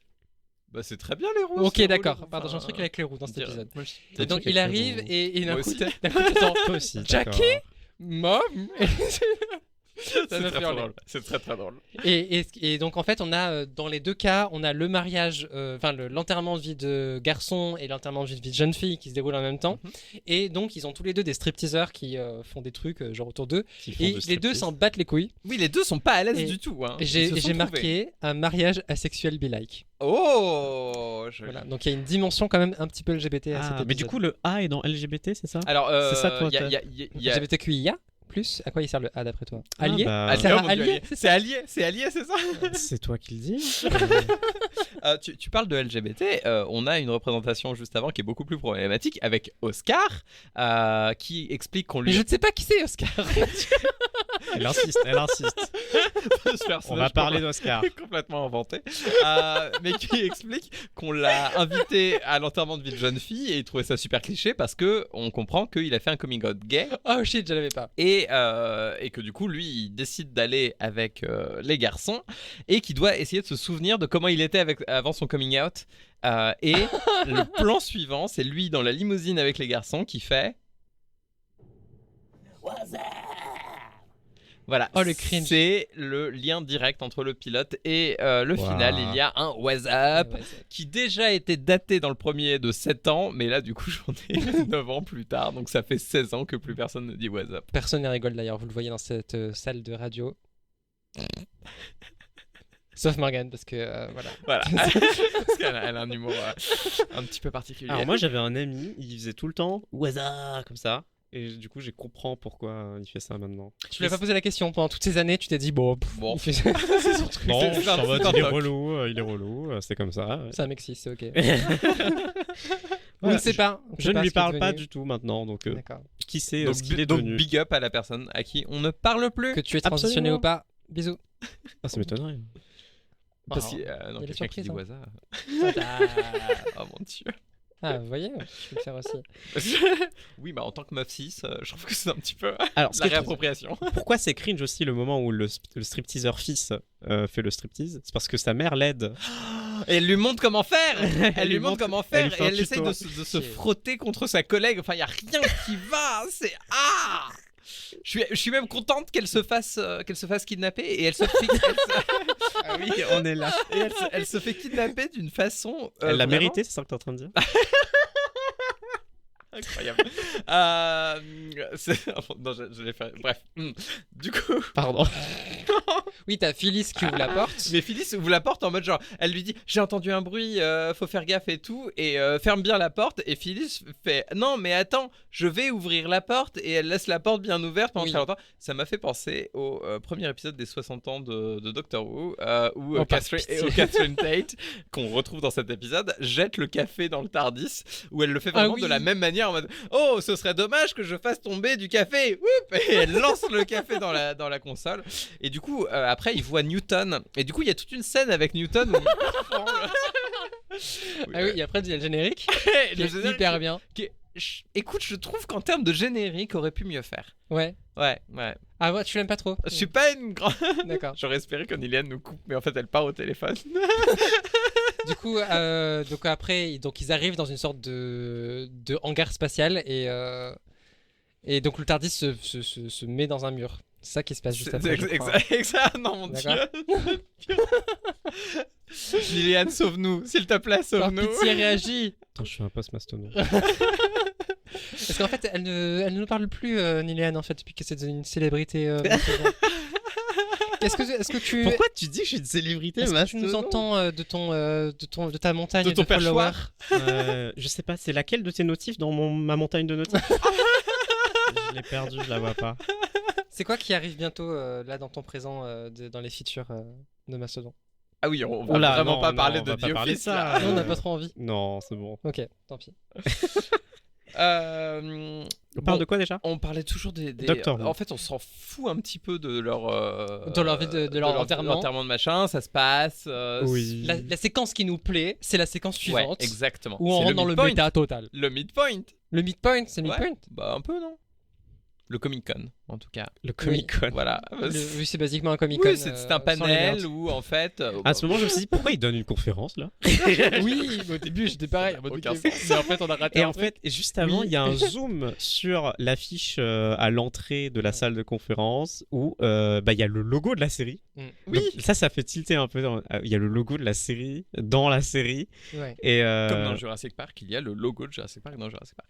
Bah, c'est très bien les roues. Ok, c'est roux, d'accord. les roues. Pardon, j'ai un truc avec les roues dans cet dire- épisode. Moi, je- Et donc il arrive et d'un Moi coup, aussi. t'entends Toi aussi. Jackie d'accord. Mom Ça me fait hurler. C'est très très drôle. Et donc en fait on a dans les deux cas on a le mariage, l'enterrement de vie de garçon et l'enterrement de vie de jeune fille qui se déroulent en même temps. Et donc ils ont tous les deux des stripteaseurs qui font des trucs genre autour d'eux. Et les deux s'en battent les couilles. Oui, les deux sont pas à l'aise Et du tout. Hein. J'ai marqué un mariage asexuel be-like. Oh joli. Voilà. Donc il y a une dimension quand même un petit peu LGBT à cet épisode. Mais du coup, le A est dans LGBT, c'est ça? Alors, c'est ça, toi, il y a LGBTQIA plus, à quoi il sert le A d'après toi? Ah, Allié bah, Ah, Ça sert à mon Dieu, allié, c'est allié, c'est ça. c'est toi qui le dis. Tu parles de LGBT, on a une représentation juste avant qui est beaucoup plus problématique avec Oscar, qui explique qu'on lui... Mais je ne sais pas qui c'est Oscar. Elle insiste. On va parler d'Oscar. Complètement inventé, mais qui explique qu'on l'a invité à l'enterrement de vie de jeune fille et il trouvait ça super cliché parce que on comprend qu'il a fait un coming out gay Oh shit, je l'avais pas. et que du coup lui il décide d'aller avec les garçons et qu'il doit essayer de se souvenir de comment il était avant son coming out et le plan suivant c'est lui dans la limousine avec les garçons qui fait voilà, oh, le cringe. c'est le lien direct entre le pilote et le final. Il y a un What's Up qui déjà était daté dans le premier de 7 ans, mais là du coup j'en ai 9 ans plus tard, donc ça fait 16 ans que plus personne ne dit What's Up. Personne ne rigole d'ailleurs, vous le voyez dans cette salle de radio. Sauf Morgane, parce que voilà. Parce qu'elle a un humour un petit peu particulier. Alors moi j'avais un ami, il faisait tout le temps Waza comme ça. Et du coup, je comprends pourquoi il fait ça maintenant. Tu lui as pas posé la question pendant toutes ces années, tu t'es dit bon, bon. c'est son truc. Non, c'est en mode, il est toc. relou, c'est comme ça. Ouais. C'est un mec cis, c'est ok. On Voilà, ne sait pas. On Je sait ne pas lui ce qu'il est parle pas devenu. du tout maintenant, donc D'accord. qui sait Donc, ce qu'il est donc devenu. big up à la personne à qui on ne parle plus. Que tu es transitionné Absolument. ou pas, bisous. Ah, ça m'étonnerait. Parce Oh, qu'il y il a est quelqu'un qui surprise, dit hein. Waza. Oh mon dieu. Ah, vous voyez, je peux le faire aussi. Oui, bah en tant que meuf 6, je trouve que c'est un petit peu Alors, ce la qui est- réappropriation. pourquoi c'est cringe aussi le moment où le stripteaseur fils fait le striptease? C'est parce que sa mère l'aide. Et elle lui montre comment faire. Elle lui montre comment faire elle lui fait et un elle essaye tuto. de se frotter contre sa collègue. Enfin, il y a rien qui va. C'est je suis même contente qu'elle se fasse kidnapper et elle se fait Ah oui, on est là. et elle se fait kidnapper d'une façon Elle l'a vraiment mérité, c'est ça que t'es en train de dire? incroyable. Non, je l'ai fait. Bref. Du coup, Pardon. Oui, t'as Phyllis qui ouvre la porte. mais Phyllis ouvre la porte en mode genre, elle lui dit j'ai entendu un bruit, faut faire gaffe et tout, et ferme bien la porte. Et Phyllis fait non mais attends, je vais ouvrir la porte, et elle laisse la porte bien ouverte pendant Oui. très longtemps. Ça m'a fait penser au premier épisode des 60 ans de Doctor Who, où Oh, par Catherine Tate, qu'on retrouve dans cet épisode, jette le café dans le TARDIS, où elle le fait vraiment oui. de la même manière en mode oh ce serait dommage que je fasse tomber du café. Oup, et elle lance le café dans la console. Et du coup après il voit Newton, et du coup il y a toute une scène avec Newton où Ah oui, et après il y a le générique. le Qui est générique hyper bien. écoute, je trouve qu'en termes de générique aurait pu mieux faire. Ouais. Ouais. Ah ouais, tu l'aimes pas trop. Je suis pas une grande. D'accord. J'aurais espéré que Niliane nous coupe, mais en fait elle part au téléphone. Du coup, donc après, donc ils arrivent dans une sorte de hangar spatial et donc le TARDIS se met dans un mur. C'est ça qui se passe juste après. je crois. Exact. Non mon dieu. D'accord. Liliane, sauve-nous, s'il te plaît, Par sauve-nous. pitié, réagis. Attends, je suis un post-mastono. Parce qu'en fait, elle ne nous parle plus, Niliane, en fait, depuis que c'est une célébrité. Est-ce que tu Pourquoi tu dis que je suis une célébrité, est-ce que tu nous entends de ta montagne De ton de followers? perchoir. Je sais pas, c'est laquelle de tes notifs dans ma montagne de notifs? Je l'ai perdue, je la vois pas. C'est quoi qui arrive bientôt là dans ton présent, dans les features de Mastodon? Ah oui, on va Oula, vraiment non, pas non, parler on de va pas The parler de Office, ça. là. Non, on n'a pas trop envie. Non, c'est bon. Ok, tant pis. On parle de quoi déjà? On parlait toujours des... Doctor Who. En fait, on s'en fout un petit peu de leur... Dans leur vie de leur enterrement. de machin, ça se passe... Oui. La séquence qui nous plaît, c'est la séquence Ouais, suivante. exactement. Où on C'est rentre dans le midpoint. méta total. Le midpoint. Le midpoint, c'est le Ouais. midpoint. Bah un peu, non? Le Comic-Con, en tout cas. Le Comic-Con. Voilà. Oui, c'est basiquement un Comic-Con. Oui, c'est un panel où, en fait... À ce moment, je me suis dit, pourquoi il donne une conférence, là? Oui, au début, j'étais pareil. Aucun Mais en fait, on a raté Et un en truc. fait, juste avant, il y a un zoom sur l'affiche à l'entrée de la salle de conférence où il y a le logo de la série. Oui. Donc, ça fait tilter un peu. Il y a le logo de la série dans la série. Ouais. Et, Comme dans Jurassic Park, il y a le logo de Jurassic Park dans Jurassic Park.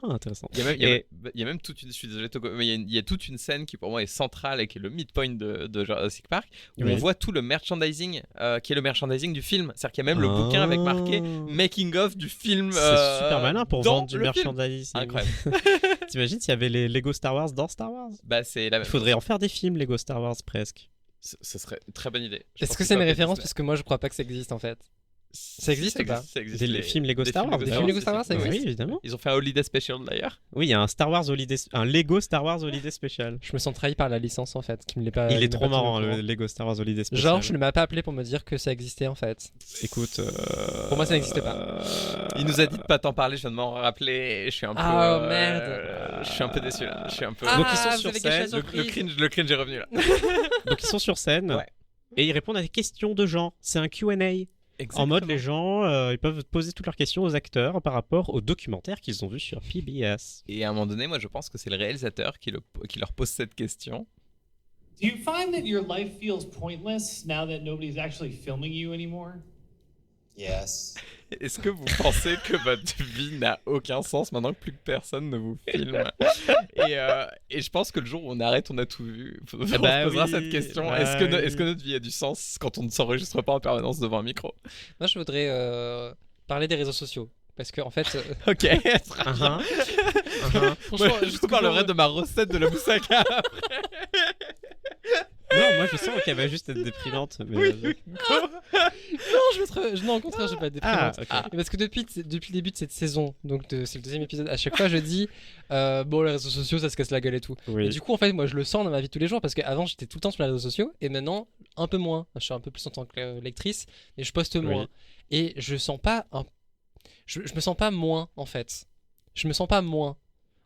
Ah, intéressant. Il y a même toute une... Je suis désolé, Togo, mais il y a toute une scène qui pour moi est centrale et qui est le midpoint de Jurassic Park, où Oui. on voit tout le merchandising, qui est le merchandising du film. C'est-à-dire qu'il y a même le bouquin avec marqué Making of du film. C'est super malin pour dans vendre du le film. merchandising. Incroyable. T'imagines s'il y avait les Lego Star Wars dans Star Wars? Bah, c'est la même Il faudrait en faire des films Lego Star Wars presque. Ce serait une très bonne idée. Je Est-ce pense que c'est une ça peut référence? exister. Parce que moi, je crois pas que ça existe en fait. Ça existe ou pas? Ça existe. Des films Lego Star Wars, Des films Lego Star Wars, ça Oui, existe. évidemment. Ils ont fait un Holiday Special d'ailleurs. Oui, il y a un Lego Star Wars Holiday Special. Je me sens trahi par la licence en fait, qui me l'est pas. Il qui est m'est trop pas tenu au marrant, courant. le Lego Star Wars Holiday Special. Genre, je ne m'a pas appelé pour me dire que ça existait en fait. Écoute, Pour moi, ça n'existait pas. Il nous a dit de pas t'en parler, je viens de m'en rappeler. Et je suis un peu. Ah, merde. Je suis un peu déçu là. Je suis un peu. Donc, ils sont vous sur avez gâché la scène, surprise. Le cringe est revenu là. Donc ils sont sur scène Ouais. et ils répondent à des questions de gens. C'est un Q&A. En mode, les gens, ils peuvent poser toutes leurs questions aux acteurs par rapport aux documentaires qu'ils ont vus sur PBS. Et à un moment donné, moi je pense que c'est le réalisateur qui leur pose cette question. Do you find that your life feels pointless now that nobody's actually filming you anymore? Yes. Est-ce que vous pensez que votre vie n'a aucun sens maintenant que plus personne ne vous filme? Et je pense que le jour où on arrête, on a tout vu. On se posera cette question. bah Est-ce que notre vie a du sens quand on ne s'enregistre pas en permanence devant un micro? Moi, je voudrais parler des réseaux sociaux. Parce que en fait, Ok. Uh-huh. Moi, je parlerai de ma recette de la moussaka. Non, moi je sens qu'elle va juste être déprimante. Mais non, au contraire, je vais pas être déprimante. ok. Parce que depuis le début de cette saison, donc c'est le deuxième épisode, à chaque fois je dis bon, les réseaux sociaux ça se casse la gueule et tout. Oui. Et du coup, en fait, moi je le sens dans ma vie de tous les jours parce qu'avant j'étais tout le temps sur les réseaux sociaux et maintenant un peu moins. Je suis un peu plus en tant que lectrice, mais je poste moins. Et je sens pas je me sens pas moins en fait. Je me sens pas moins.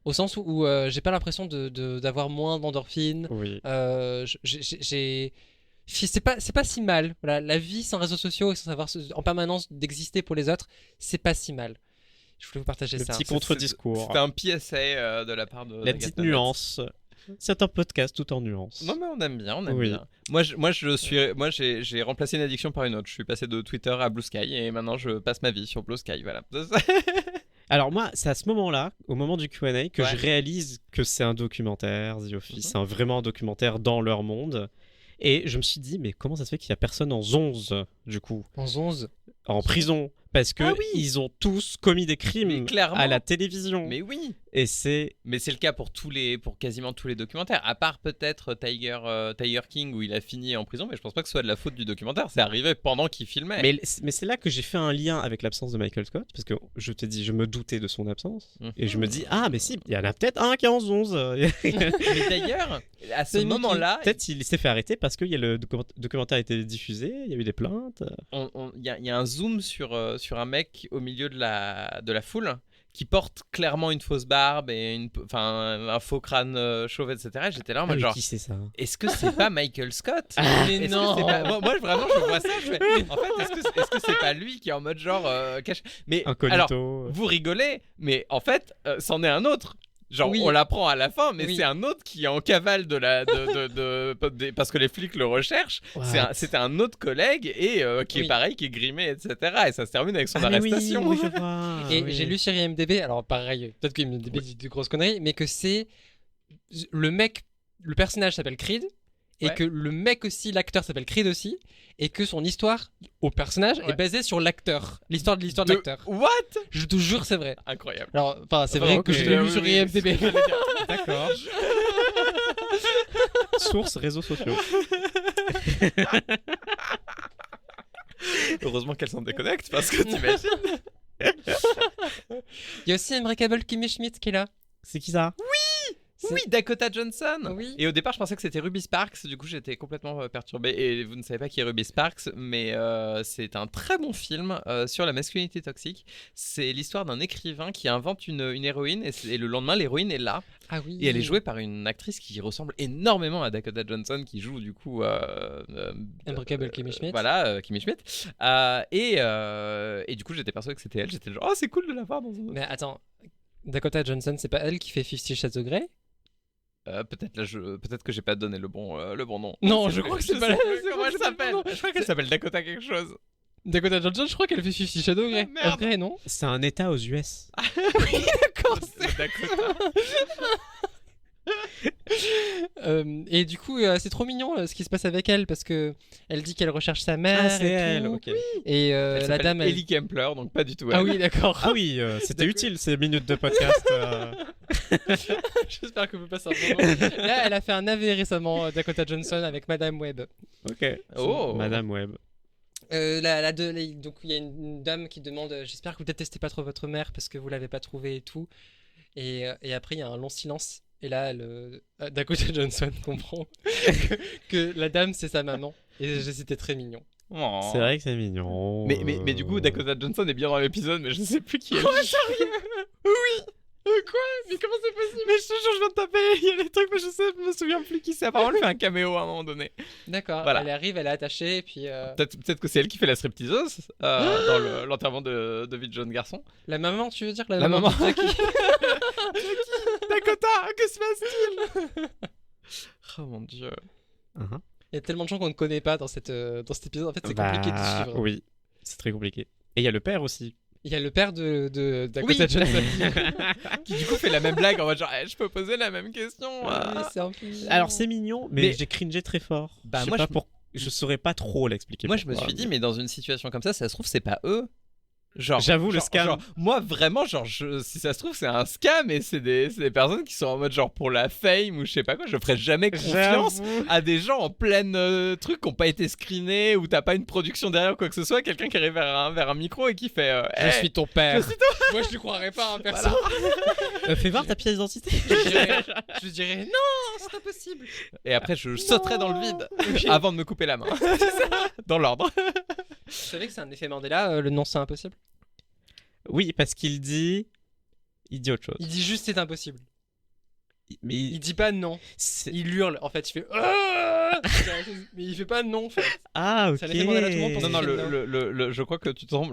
Au sens où j'ai pas l'impression d'avoir moins d'endorphines. Oui. C'est pas si mal. Voilà, la vie sans réseaux sociaux et sans savoir en permanence d'exister pour les autres, c'est pas si mal. Je voulais vous partager Le ça. petit contre-discours. C'était un PSA de la part de La petite nuance. C'est un podcast tout en nuance. Non mais on aime bien, on aime Oui. bien. Moi j'ai remplacé une addiction par une autre. Je suis passé de Twitter à Blue Sky et maintenant je passe ma vie sur Blue Sky. Voilà. Alors moi, c'est à ce moment-là, au moment du Q&A, que Ouais. je réalise que c'est un documentaire, The Office, c'est vraiment un documentaire dans leur monde. Et je me suis dit, mais comment ça se fait qu'il y a personne en 11, du coup, En 11. en prison? Parce que Ah oui. ils ont tous commis des Mais crimes clairement. à la télévision. Mais oui. Et c'est... Mais c'est le cas pour quasiment tous les documentaires, à part peut-être Tiger King où il a fini en prison, mais je pense pas que ce soit de la faute du documentaire, c'est arrivé pendant qu'il filmait. Mais c'est là que j'ai fait un lien avec l'absence de Michael Scott, parce que je te dis, je me doutais de son absence. Et je me dis, ah mais si, il y en a peut-être un qui est en 11. Mais d'ailleurs, à ce C'est Mickey. moment-là, Peut-être il s'est fait arrêter parce que le documentaire a été diffusé, il y a eu des plaintes. il y a un zoom sur un mec au milieu de la foule qui porte clairement une fausse barbe et un faux crâne chauve, etc. J'étais là en mode mais genre, qui c'est ça? est-ce que c'est pas Michael Scott? Mais Est-ce que non. c'est pas- moi vraiment je vois ça, je fais, en fait est-ce que c'est pas lui qui est en mode genre caché? Mais alors Incognito. vous rigolez, mais en fait c'en est un autre. Genre Oui. on l'apprend à la fin, mais Oui. c'est un autre qui est en cavale parce que les flics le recherchent. C'était un autre collègue et qui est Oui. pareil, qui est grimé, etc. Et ça se termine avec son Ah, mais oui, arrestation. oui, je vois. Et Oui. j'ai lu sur IMDb, alors pareil, peut-être que IMDb dit de grosses conneries, mais que c'est le personnage s'appelle Creed, et Ouais. que le mec aussi, l'acteur s'appelle Creed aussi, et que son histoire au personnage Ouais. est basée sur l'acteur, l'histoire de l'acteur. What? Je te jure, c'est vrai. Incroyable. Alors, enfin, c'est vrai ok. que je l'ai lu Oui, sur oui, IMDb. D'accord. Source réseaux sociaux. Heureusement qu'elle s'en déconnecte parce que t'imagines. Il y a aussi Unbreakable Kimmy Schmidt qui est là. C'est qui ça? Oui, Dakota Johnson. Oui. Et au départ, je pensais que c'était Ruby Sparks. Du coup, j'étais complètement perturbé. Et vous ne savez pas qui est Ruby Sparks, mais c'est un très bon film sur la masculinité toxique. C'est l'histoire d'un écrivain qui invente une héroïne et le lendemain, l'héroïne est là. Ah oui. Et elle est jouée par une actrice qui ressemble énormément à Dakota Johnson, qui joue du coup Unbreakable Kimmy Schmidt. Voilà, Kimmy Schmidt. Et du coup, j'étais persuadé que c'était elle. J'étais genre, oh, c'est cool de la voir dans un. Mais attends, Dakota Johnson, c'est pas elle qui fait 50 Shades of Grey? Peut-être que j'ai pas donné le bon nom. Non, je crois que c'est pas la. Comment elle s'appelle. Je crois qu'elle s'appelle Dakota quelque chose. Dakota Johnson, je crois qu'elle fait 50 Shades of Grey. Ah, merde. Grey, non? C'est un état aux US. D'accord, C'est Dakota. Et du coup, c'est trop mignon ce qui se passe avec elle parce que elle dit qu'elle recherche sa mère. Ah, c'est et elle, tout. ok. Et Elle la s'appelle dame. Elle... Ellie Kempler, donc pas du tout. Ah elle. oui, d'accord. Ah oui, c'était utile ces minutes de podcast. J'espère que vous passez un bon moment. Là, elle a fait un AV récemment, Dakota Johnson, avec Madame Webb. Ok. Oh. Madame Webb. Donc il y a une dame qui demande j'espère que vous détestez pas trop votre mère parce que vous l'avez pas trouvée et tout. Et après il y a un long silence. Et là, Dakota Johnson comprend que la dame c'est sa maman. Et c'était très mignon. Oh. C'est vrai que c'est mignon. Mais du coup, Dakota Johnson est bien dans l'épisode, mais je sais plus qui elle est. Quoi, sérieux? Oui. Quoi? Mais comment c'est possible? Mais je te jure, je viens de taper. Il y a des trucs, mais je me souviens plus qui c'est. Apparemment, elle fait un caméo à un moment donné. D'accord. Voilà. Elle arrive, elle est attachée, et puis Peut-être que c'est elle qui fait la stripteaseuse dans l'enterrement de vie de jeune garçon. la maman, tu veux dire La maman. de Jackie. Dakota, que se passe-t-il? Oh mon dieu. Uh-huh. Il y a tellement de gens qu'on ne connaît pas dans cet épisode. En fait, c'est compliqué de suivre. Oui, c'est très compliqué. Et il y a le père aussi. Il y a le père de Dakota Oui. Johnson. Qui du coup fait la même blague en mode genre, je peux poser la même question. Oui, c'est un peu mignon. Alors c'est mignon, mais j'ai cringé très fort. Bah, je sais moi, pas je- je saurais pas trop l'expliquer. Moi, je me pourquoi, suis dit, mais- mais dans une situation comme ça se trouve, c'est pas eux. Genre, J'avoue, le scam. genre, moi, vraiment, si ça se trouve, c'est un scam et c'est des personnes qui sont en mode genre pour la fame ou je sais pas quoi. Je ferais jamais confiance J'avoue. à des gens en pleine truc qui ont pas été screenés ou t'as pas une production derrière ou quoi que ce soit. Quelqu'un qui arrive vers un micro et qui fait Je suis ton père. je suis Moi, je ne croirais pas, hein, perso. Fais voir ta pièce d'identité. Je dirais non, c'est impossible. Et après, je sauterais dans le vide avant de me couper la main. Dans l'ordre. Vous savez que c'est un effet Mandela, le non, c'est impossible. Oui, parce qu'il dit autre chose. Il dit juste c'est impossible. Mais Il dit pas non. c'est- Il hurle. En fait, il fait. Ah mais il fait pas non, en fait. Ah, ok. Ça laissait Mandela, tout le monde pense Non, que c'est je crois que tu te trompes.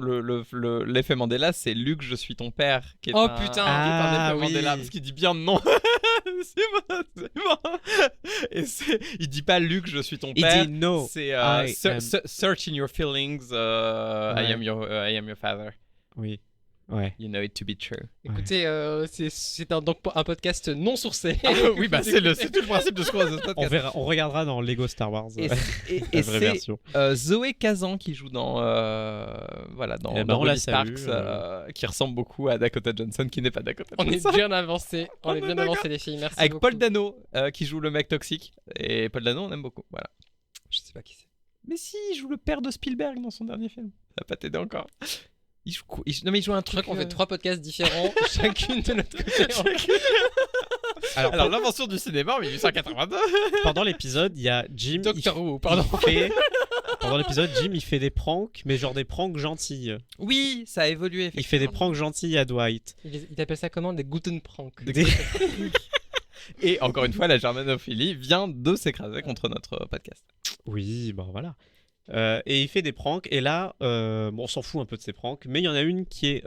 L'effet Mandela, c'est Luc, je suis ton père. Qui est Oh, un, putain. qui est un Ah, effet oui. Mandela, parce qu'il dit bien non. c'est bon. Et il dit pas Luc, je suis ton Il père. dit no. C'est I am- search in your feelings. I am your father. Oui. Ouais. You know it to be true. Écoutez, c'est donc un podcast non sourcé. oui, bah c'est tout le principe de ce podcast. On regardera dans Lego Star Wars Et, la et vraie c'est version. Zoé Kazan qui joue dans Eh ben, dans on la Ruby salue, Sparks, qui ressemble beaucoup à Dakota Johnson, qui n'est pas Dakota On est Johnson. bien avancé. On est bien d'accord. avancé, les filles. Merci. Avec beaucoup. Paul Dano qui joue le mec toxique. Et Paul Dano, on aime beaucoup. Voilà. Je sais pas qui c'est. Mais si, il joue le père de Spielberg dans son dernier film. Ça va pas t'aider encore. Il joue quoi Non, mais il joue un Je crois truc. qu'on fait 3 podcasts différents, chacune de notre côté. Alors, l'invention du cinéma en 1882. Pendant l'épisode, il y a Jim. Doctor Who, pardon. Pendant l'épisode, Jim, il fait des pranks, mais genre des pranks gentils. Oui, ça a évolué. Il fait des pranks gentils à Dwight. Il appelle ça comment? Des Guten Prank. Des- Et encore une fois, la germanophilie vient de s'écraser contre notre podcast. Oui, bon voilà. Et il fait des pranks, et là, bon, on s'en fout un peu de ces pranks, mais il y en a une qui est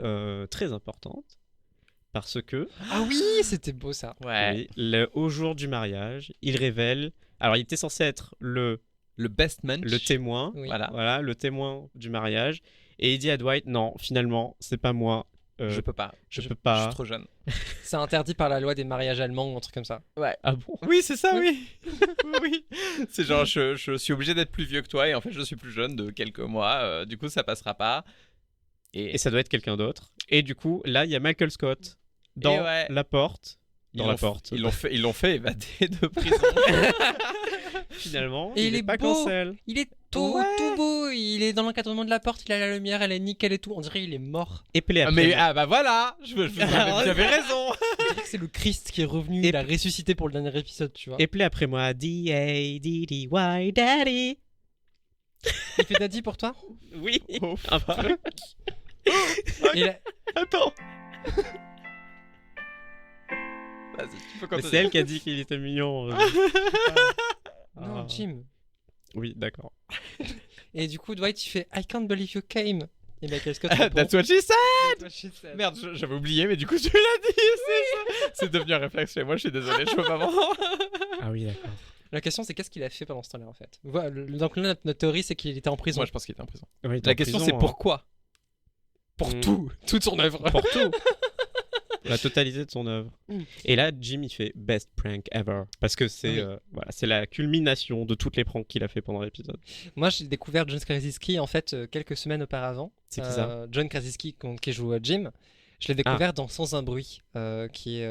très importante, parce que, Ah oui, c'était beau ça. Ouais. oui, au jour du mariage, il révèle, alors il était censé être le best man. témoin, Oui. Voilà. le témoin du mariage, et il dit à Dwight, non, finalement, c'est pas moi, Je peux pas. je peux Je pas. suis trop jeune. C'est interdit par la loi des mariages allemands ou un truc comme ça. Ah bon? Oui, c'est ça, oui. Oui. C'est genre, je suis obligé d'être plus vieux que toi et en fait, je suis plus jeune de quelques mois. Du coup, ça passera pas. Et ça doit être quelqu'un d'autre. Et du coup, là, il y a Michael Scott dans ouais. la porte. Ils Dans la porte. l'ont fait évader de prison. Finalement, Et il est pas beau. cancel. Il est tout beau, il est dans l'encadrement de la porte, il a la lumière, elle est nickel et tout. On dirait qu'il est mort. Éplé Ah, après. mais bah voilà, j'avais raison. On dirait que c'est le Christ qui est revenu, Et- il a ressuscité pour le dernier épisode, tu vois. Éplé après moi. D-A-D-D-Y, daddy. Il fait daddy pour toi. Oui. Oh, Un peu. Et là- Attends. Vas-y, tu peux Mais continuer. c'est elle qui a dit qu'il était mignon. Non, Ah. Jim. Oui, d'accord. Et du coup, Dwight, il fait I can't believe you came. Et Michael Scott répond, That's what she said. That's what she said. Merde, j'avais oublié, mais du coup tu l'as dit. C'est devenu un réflexe chez moi. Je suis désolé, je peux pas m'en. Ah oui, d'accord. La question, c'est qu'est-ce qu'il a fait pendant ce temps-là, en fait. Voilà, donc là, notre théorie, c'est qu'il était en prison. Moi, je pense qu'il était en prison. Oui, La question, c'est pourquoi. Pour Mm. tout, toute son œuvre. Pour tout. La totalité de son œuvre. Mm. Et là, Jim, il fait best prank ever. Parce que c'est Oui. voilà, c'est la culmination de toutes les pranks qu'il a fait pendant l'épisode. Moi, j'ai découvert John Krasinski, en fait, quelques semaines auparavant. C'est qui ça John Krasinski, qui joue Jim. Je l'ai découvert dans Sans un bruit, qui est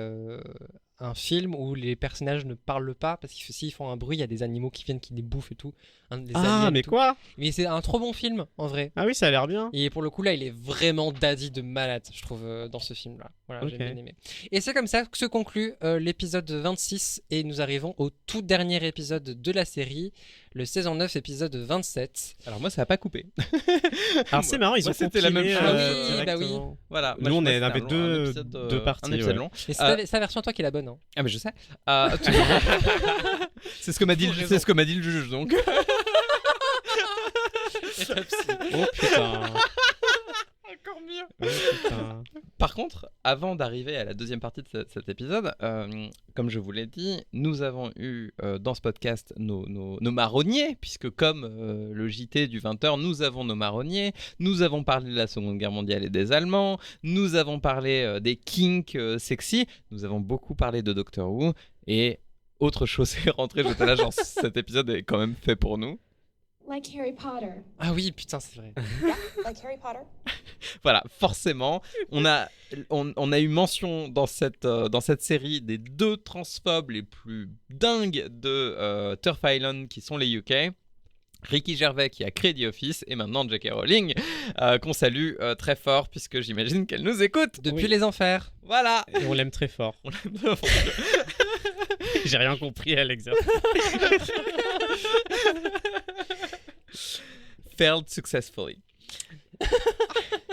un film où les personnages ne parlent pas, parce que s'ils font un bruit, il y a des animaux qui viennent, qui les bouffent et tout. Des Ah, aliens et mais tout. quoi Mais c'est un trop bon film, en vrai. Ah oui, ça a l'air bien. Et pour le coup, là, il est vraiment daddy de malade, je trouve, dans ce film-là. Voilà, j'ai Ok. bien aimé. Et c'est comme ça que se conclut l'épisode 26, et nous arrivons au tout dernier épisode de la série, le saison 9, épisode 27. Alors moi, ça a pas coupé. Alors c'est marrant, ils Moi, ont c'était la même compilé, chose. Ah oui, bah oui. directement. Voilà. Nous, moi, on je en pense avait que c'était un deux- épisode, deux parties, Un épisode ouais. long. Mais c'est ta version à toi qui est la bonne. Hein. Ah mais je sais. C'est ce que m'a dit, Toujours c'est ce que m'a dit le juge donc. Oh putain. Encore mieux. Oh, putain. Par contre, avant d'arriver à la deuxième partie de cet épisode, comme je vous l'ai dit, nous avons eu dans ce podcast nos marronniers, puisque comme le JT du 20h, nous avons nos marronniers, nous avons parlé de la Seconde Guerre mondiale et des Allemands, nous avons parlé des kinks sexy, nous avons beaucoup parlé de Doctor Who, et autre chose est rentrée, j'étais là, genre cet épisode est quand même fait pour nous. Like Harry Potter. Ah oui, putain, c'est vrai. Yeah, like Harry Potter. Voilà, forcément, on a eu mention dans cette série des deux transphobes les plus dingues de Turf Island qui sont les UK. Ricky Gervais qui a créé The Office et maintenant J.K. Rowling qu'on salue très fort puisque j'imagine qu'elle nous écoute. Depuis Oui. les enfers. Voilà. Et on l'aime très fort. On l'aime. J'ai rien compris à l'exercice. Failed successfully.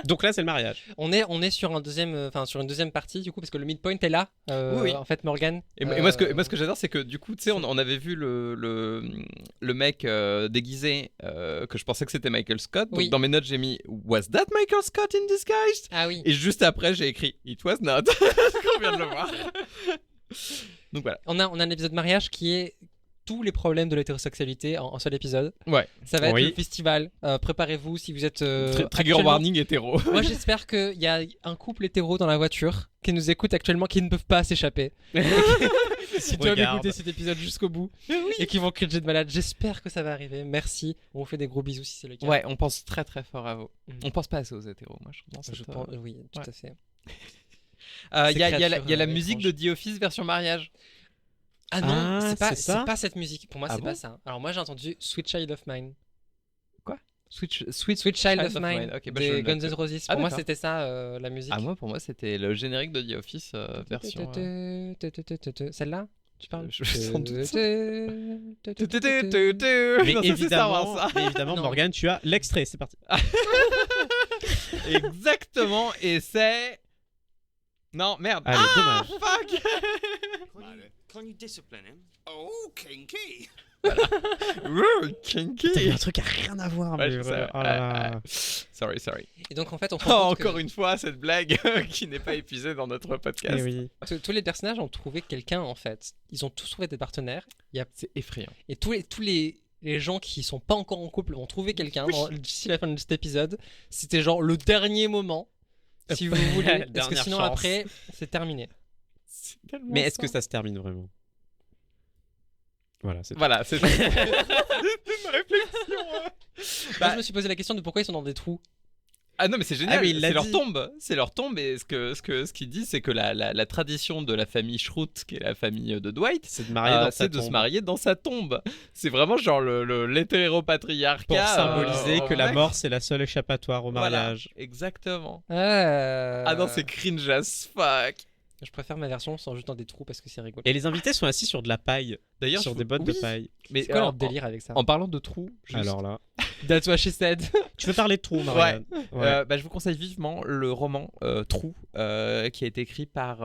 Donc là, c'est le mariage. On est sur sur une deuxième partie du coup parce que le midpoint est là. Oui. En fait, Morgan. Et moi, ce que j'adore, c'est que du coup, tu sais, on avait vu le mec déguisé que je pensais que c'était Michael Scott. Donc Oui. dans mes notes, j'ai mis Was that Michael Scott in disguise? Ah oui. Et juste après, j'ai écrit It was not. On vient de le voir. Donc voilà. On a un épisode mariage qui est tous les problèmes de l'hétérosexualité en un seul épisode. Ouais. Ça va être Oui. le festival. Préparez-vous si vous êtes. Trigger actuellement- warning hétéro. Moi, j'espère qu'il y a un couple hétéro dans la voiture qui nous écoute actuellement, qui ne peuvent pas s'échapper. Si tu as Regarde. écouté cet épisode jusqu'au bout et qui vont crier de malade, j'espère que ça va arriver. Merci. On vous fait des gros bisous si c'est le cas. Ouais, on pense très très fort à vous. Mm. On pense pas assez aux hétéros, moi je trouve. dans Je cette, pense, oui, tout ouais. à fait. Il y a créatures, la musique étranges. de The Office version mariage. Ah non, Ah, c'est pas, c'est ça c'est pas cette musique. Pour moi, Ah c'est bon pas ça. Alors moi, j'ai entendu Sweet Child of Mine. Sweet Sweet Child of Mine Ok, bah, je des le Guns note. N' Roses. Ah, Pour moi, d'accord. c'était ça la musique. Ah, moi pour moi c'était le générique de The Office version. Celle-là, tu parles Je sans doute. Mais Non, ça, c'est Star Wars, évidemment, ça. mais évidemment, Non. Morgane, tu as l'extrait. C'est parti. Exactement, et c'est. Non, merde. Allez, dommage. Fuck. Can you discipline him? Oh, kinky. Kinky. Il y a un truc qui a rien à voir. Ouais, mais je sais, voilà. Oh là là. Sorry. Et donc, en fait, on se Oh, rend compte encore que une fois, cette blague qui n'est pas épuisée dans notre podcast. Eh oui. tous les personnages ont trouvé quelqu'un, en fait. Ils ont tous trouvé des partenaires. C'est effrayant. Et tous les gens qui sont pas encore en couple ont trouvé quelqu'un d'ici la fin de cet épisode. C'était genre le dernier moment, si vous voulez. Parce que Dernière sinon, chance. après, c'est terminé. C'est tellement Mais est-ce ça. que ça se termine vraiment Voilà, c'est Voilà, c'est une réflexion. Moi, je me suis posé la question de pourquoi ils sont dans des trous. Ah non mais c'est génial, Ah, mais il l'a c'est leur dit. tombe, c'est leur tombe et ce qu'il dit c'est que la tradition de la famille Schrute, qui est la famille de Dwight, C'est de marier dans sa c'est de se tombe. marier dans sa tombe. C'est vraiment genre l'hétéropatriarcat. Pour symboliser que la mec. mort c'est la seule échappatoire au Voilà, mariage. exactement. Ah Ah non, c'est cringe as fuck. Je préfère ma version sans juste dans des trous parce que c'est rigolo. Et les invités sont assis sur de la paille, D'ailleurs, sur je- des bottes oui, de paille. Mais C'est quoi leur en- délire avec ça en parlant de trous, juste, Alors là, That's what she said. tu veux parler de trous, Marianne? Ouais. je vous conseille vivement le roman Trou, qui a été écrit par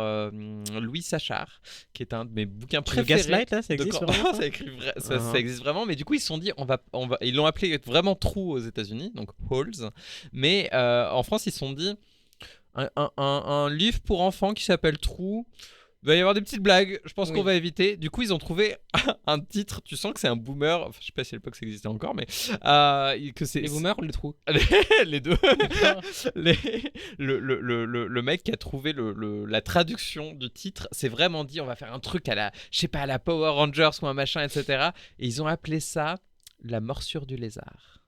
Louis Sachar, qui est un de mes bouquins Le préférés. Gaslight là, ça de existe quand- vraiment ça, écrit ça Uh-huh. existe vraiment, mais du coup ils se sont dit ils l'ont appelé vraiment Trou aux États-Unis, donc Holes, mais en France ils se sont dit un livre pour enfants qui s'appelle Trou. Il va y avoir des petites blagues, je pense Oui. qu'on va éviter. Du coup, ils ont trouvé un titre. Tu sens que c'est un boomer. Enfin, je sais pas si à l'époque ça existait encore, mais que c'est Les boomers ou les trous les deux. Le mec qui a trouvé la traduction du titre s'est vraiment dit on va faire un truc à la, je sais pas, à la Power Rangers ou un machin, etc. Et ils ont appelé ça la morsure du lézard.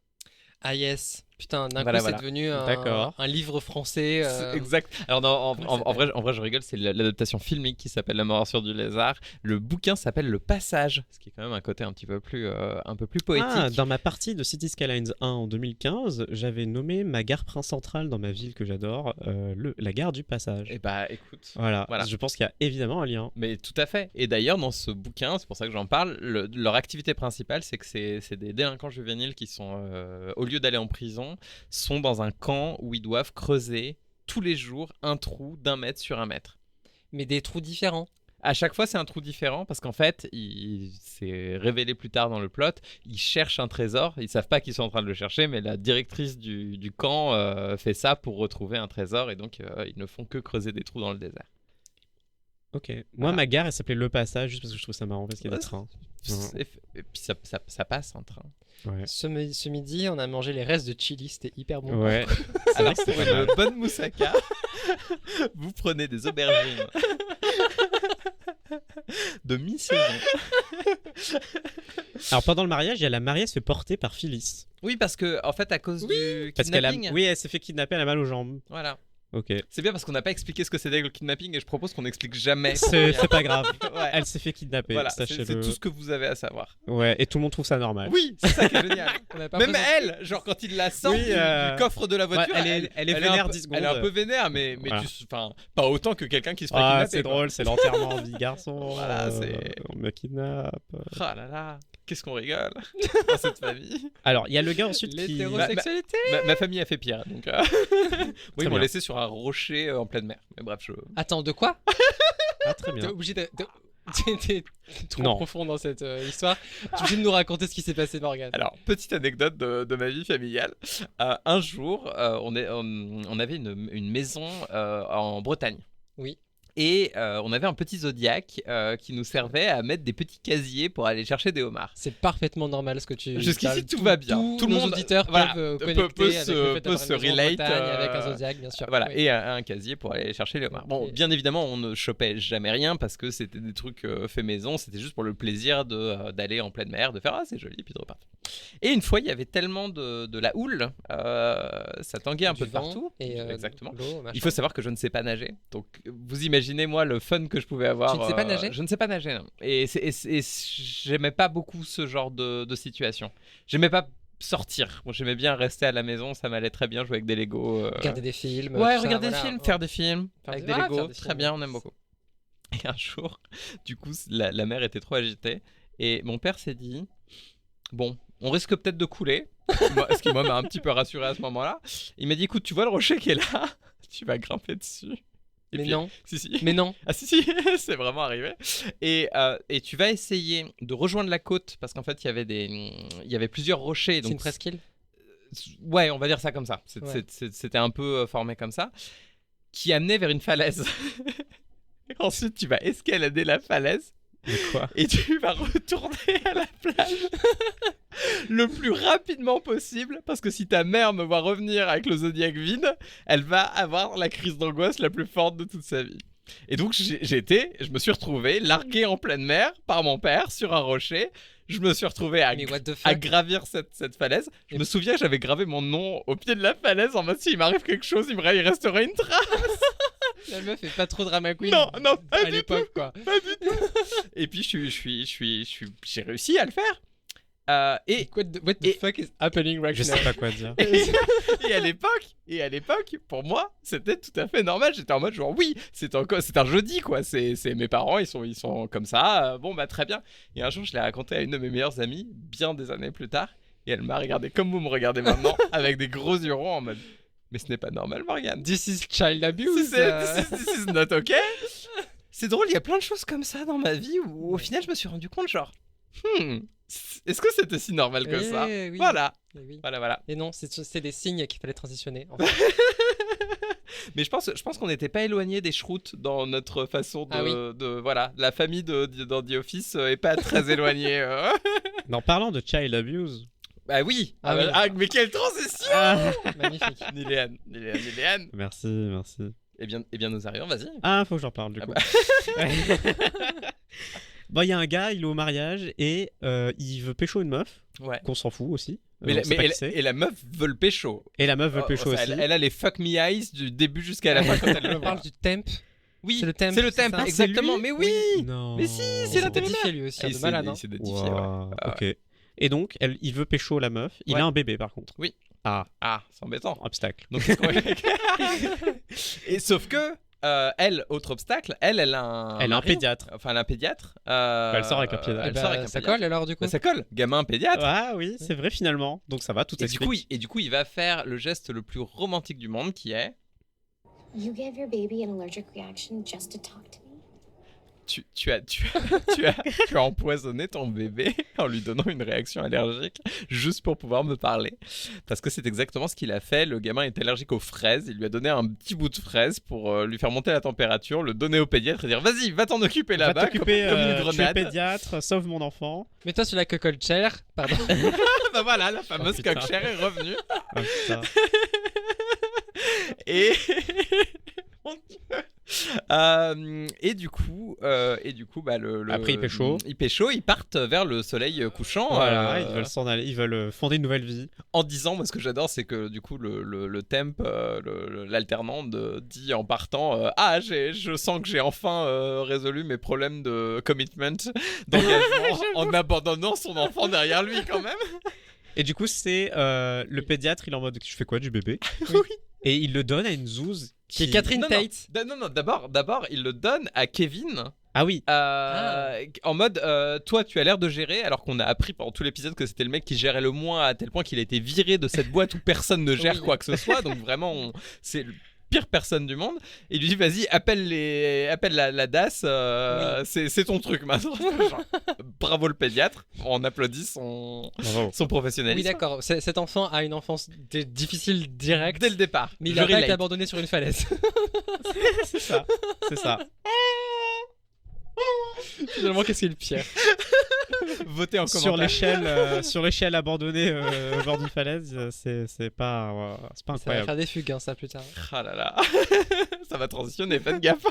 Ah yes. Putain, d'un Voilà, coup voilà. c'est devenu D'accord. un livre français. C'est exact. Alors non, Comment ça en vrai, je rigole. C'est l'adaptation filmique qui s'appelle La morsure du lézard. Le bouquin s'appelle Le Passage, ce qui est quand même un côté un peu plus poétique. Ah, dans ma partie de City Skylines 1 en 2015, j'avais nommé ma gare centrale dans ma ville que j'adore, la gare du Passage. Et bah écoute. Voilà. Voilà. Je pense qu'il y a évidemment un lien. Mais tout à fait. Et d'ailleurs, dans ce bouquin, c'est pour ça que j'en parle, leur activité principale, c'est que c'est des délinquants juvéniles qui sont, au lieu d'aller en prison, sont dans un camp où ils doivent creuser tous les jours un trou d'1 mètre sur 1 mètre. Mais des trous différents. À chaque fois, c'est un trou différent parce qu'en fait, c'est révélé plus tard dans le plot, ils cherchent un trésor. Ils savent pas qu'ils sont en train de le chercher, mais la directrice du camp fait ça pour retrouver un trésor et donc ils ne font que creuser des trous dans le désert. Ok. Moi, Voilà. ma gare, elle s'appelait Le Passage, juste parce que je trouve ça marrant, parce qu'il y a des Ouais. trains. Et puis ça passe un train. Ouais. Ce midi, on a mangé les restes de chili, c'était hyper bon. Ouais. C'est Alors vrai que pour c'est pas mal. une bonne moussaka, vous prenez des aubergines de mi-saison. Alors pendant le mariage, il y a la mariée se fait porter par Phyllis. Oui, parce que en fait, à cause du Parce qu'elle a... kidnapping, Oui, elle s'est fait kidnapper, elle a mal aux jambes. voilà. Ok. C'est bien parce qu'on n'a pas expliqué ce que c'était que le kidnapping et je propose qu'on n'explique jamais. C'est pas grave. Ouais. Elle s'est fait kidnapper, Voilà, c'est sachez-le. tout ce que vous avez à savoir. Ouais, et tout le monde trouve ça normal. Oui, c'est ça qui est génial. On n'a pas Même présenté- elle, genre quand il la sort Oui, du coffre de la voiture, ouais, elle est vénère un peu, 10 secondes. Elle est un peu vénère, mais Voilà. enfin, pas autant que quelqu'un qui se ferait Ah, kidnapper. c'est quoi. drôle, c'est l'enterrement en vie garçon. Voilà, c'est- On me kidnappe. Ah là là, qu'est-ce qu'on rigole dans cette famille. Alors, il y a le gars ensuite qui... L'hétérosexualité. Ma famille a fait pire, donc. Oui, ils m'ont bien. laissé sur un rocher en pleine mer. Mais bref, je. Attends, de quoi Ah, très T'es bien. obligé de... T'es trop Non. profond dans cette histoire. Tu es obligé de nous raconter ce qui s'est passé, Morgane. Alors, petite anecdote de ma vie familiale. Un jour, on avait une maison en Bretagne. Oui. Et on avait un petit Zodiac qui nous servait à mettre des petits casiers pour aller chercher des homards. C'est parfaitement normal ce que tu Jusqu'ici, parles. tout va bien. Tous Tout le nos monde, auditeurs voilà, peuvent peut connecter se- avec le fait peut d'avoir se une maison en relate, Bretagne avec un Zodiac, bien sûr. Voilà, Oui. et un casier pour aller chercher les homards. Bon, Ok. bien évidemment, on ne chopait jamais rien parce que c'était des trucs faits maison, c'était juste pour le plaisir d'aller en pleine mer, de faire ah c'est joli, puis de repartir. Et une fois, il y avait tellement de la houle, ça tanguait un Du peu de vent partout. et Exactement. l'eau, machin. Il faut savoir que je ne sais pas nager, donc vous imaginez moi le fun que je pouvais avoir. Tu ne sais pas nager ? Je ne sais pas nager, non. Et j'aimais pas beaucoup ce genre de situation. J'aimais pas sortir. Moi, j'aimais bien rester à la maison, ça m'allait très bien jouer avec des Lego. Regarder des films. Ouais, tout ça, regarder des voilà. films, faire des films Faire avec des- des ah, Lego, faire des très films, bien, ouais. on aime beaucoup. Et un jour, du coup, la mer était trop agitée et mon père s'est dit bon, on risque peut-être de couler. Ce qui moi m'a un petit peu rassuré à ce moment-là. Il m'a dit écoute, tu vois le rocher qui est là, tu vas grimper dessus. Et Mais puis- non, Si. mais non. Ah si, c'est vraiment arrivé. Et tu vas essayer de rejoindre la côte parce qu'en fait il y avait plusieurs rochers. C'est Donc une presqu'île. ouais, on va dire ça comme ça. Ouais. C'était un peu formé comme ça, qui amenait vers une falaise. Ensuite, tu vas escalader la falaise Mais quoi et tu vas retourner à la plage le plus rapidement possible parce que si ta mère me voit revenir avec le Zodiac vide, elle va avoir la crise d'angoisse la plus forte de toute sa vie. Et donc je me suis retrouvé largué en pleine mer par mon père sur un rocher. Je me suis retrouvé Mais what the à fuck. gravir cette falaise. Je Et- me souviens, j'avais gravé mon nom au pied de la falaise en mode s'il m'arrive quelque chose, il resterait une trace. La meuf est pas trop drama queen. Non, pas à du l'époque, quoi. Et puis j'ai réussi à le faire. Et What the et- fuck is happening right Je now? sais pas quoi dire. et à l'époque, pour moi, c'était tout à fait normal. J'étais en mode genre oui, c'est un jeudi quoi. C'est mes parents, ils sont comme ça. Bon bah très bien. Et un jour, je l'ai raconté à une de mes meilleures amies, bien des années plus tard, et elle m'a regardé comme vous me regardez maintenant, avec des gros yeux ronds en mode. Mais ce n'est pas normal, Morgane. This is child abuse. This is not okay. C'est drôle, il y a plein de choses comme ça dans ma vie où au final, je me suis rendu compte genre. Est-ce que c'était si normal que ça? Oui. Voilà. Eh oui. Voilà. Et non, c'est des signes qu'il fallait transitionner. En fait. Mais je pense qu'on n'était pas éloigné des Shroutes dans notre façon de, Ah oui. voilà, la famille dans The Office est pas très éloignée. En parlant de child abuse, Bah oui. Ah oui. Mais quelle transition. Magnifique. Niléane. merci. Eh bien, nous arrivons. Vas-y. Ah, faut que j'en parle du Ah coup. bah. Bon, il y a un gars, il est au mariage et il veut pécho une meuf, Ouais. qu'on s'en fout aussi. Mais, on sait pas qui c'est. et la meuf veut le pécho. Et la meuf veut pécho Enfin, aussi. elle a les fuck me eyes du début jusqu'à la fin quand elle le On voit. parle du temp. Oui, c'est le temp, C'est le c'est temp, ça exactement. C'est lui Mais oui. Non. Mais si, Il c'est s'est l'intérimaire. identifié lui aussi, Ah, de malade. Hein. il s'est identifié, Wow, ouais. Ah, ok. Et donc, il veut pécho la meuf. Il Ouais. a un bébé par contre. Oui. Ah, Ah, c'est embêtant. obstacle. Donc, qu'est-ce qu'on va- Et sauf que elle, autre obstacle, elle a un. Elle a un mari. pédiatre. Enfin, elle a un pédiatre. Elle sort avec un pédiatre. Elle Eh bah, sort avec un ça pédiatre. colle alors du coup. Bah, ça colle. Gamin pédiatre. Ah oui, c'est vrai finalement. Donc ça va, tout Et du, explique. coup, il va faire le geste le plus romantique du monde qui est You gave your baby an allergic reaction just to talk to me? tu as empoisonné ton bébé en lui donnant une réaction allergique juste pour pouvoir me parler. Parce que c'est exactement ce qu'il a fait. Le gamin est allergique aux fraises. Il lui a donné un petit bout de fraise pour lui faire monter la température, le donner au pédiatre et dire vas-y, va t'en occuper Va là-bas t'occuper, comme une tu es grenade. pédiatre, sauve mon enfant. Mais toi sur la cocotte chair, pardon. Bah voilà, la fameuse putain. coque chère est revenue. Ah, putain. Et Mon Dieu. Et du coup, bah Après, ils pécho. ils partent vers le soleil couchant. Voilà, ils veulent s'en aller, ils veulent fonder une nouvelle vie. En disant, moi ce que j'adore, c'est que du coup le temp, l'alternant dit en partant, je sens que j'ai enfin résolu mes problèmes de commitment, d'engagement, en abandonnant son enfant derrière lui quand même. Et du coup, c'est le pédiatre, il est en mode je fais quoi du bébé? Oui. Et il le donne à une zouze Qui est qui. Catherine Non, Tate. non, d'abord il le donne à Kevin. Ah oui. En mode toi tu as l'air de gérer, alors qu'on a appris pendant tout l'épisode que c'était le mec qui gérait le moins, à tel point qu'il a été viré de cette boîte où personne ne gère Oui. quoi que ce soit. Donc vraiment c'est le pire personne du monde. Et il lui dit vas-y appelle la DAS, c'est ton truc maintenant. Genre, bravo le pédiatre, on applaudit son Bravo. professionnalisme. Oui d'accord, cet enfant a une enfance difficile directe. Dès le départ. Mais il Je a pas été relate. abandonné sur une falaise. C'est ça. C'est ça. Finalement, qu'est-ce qui est le pire? Votez en Sur commentaire. l'échelle abandonnée au bord d'une falaise, c'est pas Ça va incroyable. faire des fugues, hein, ça plus tard. Ah là là, ça va transitionner, faites gaffe.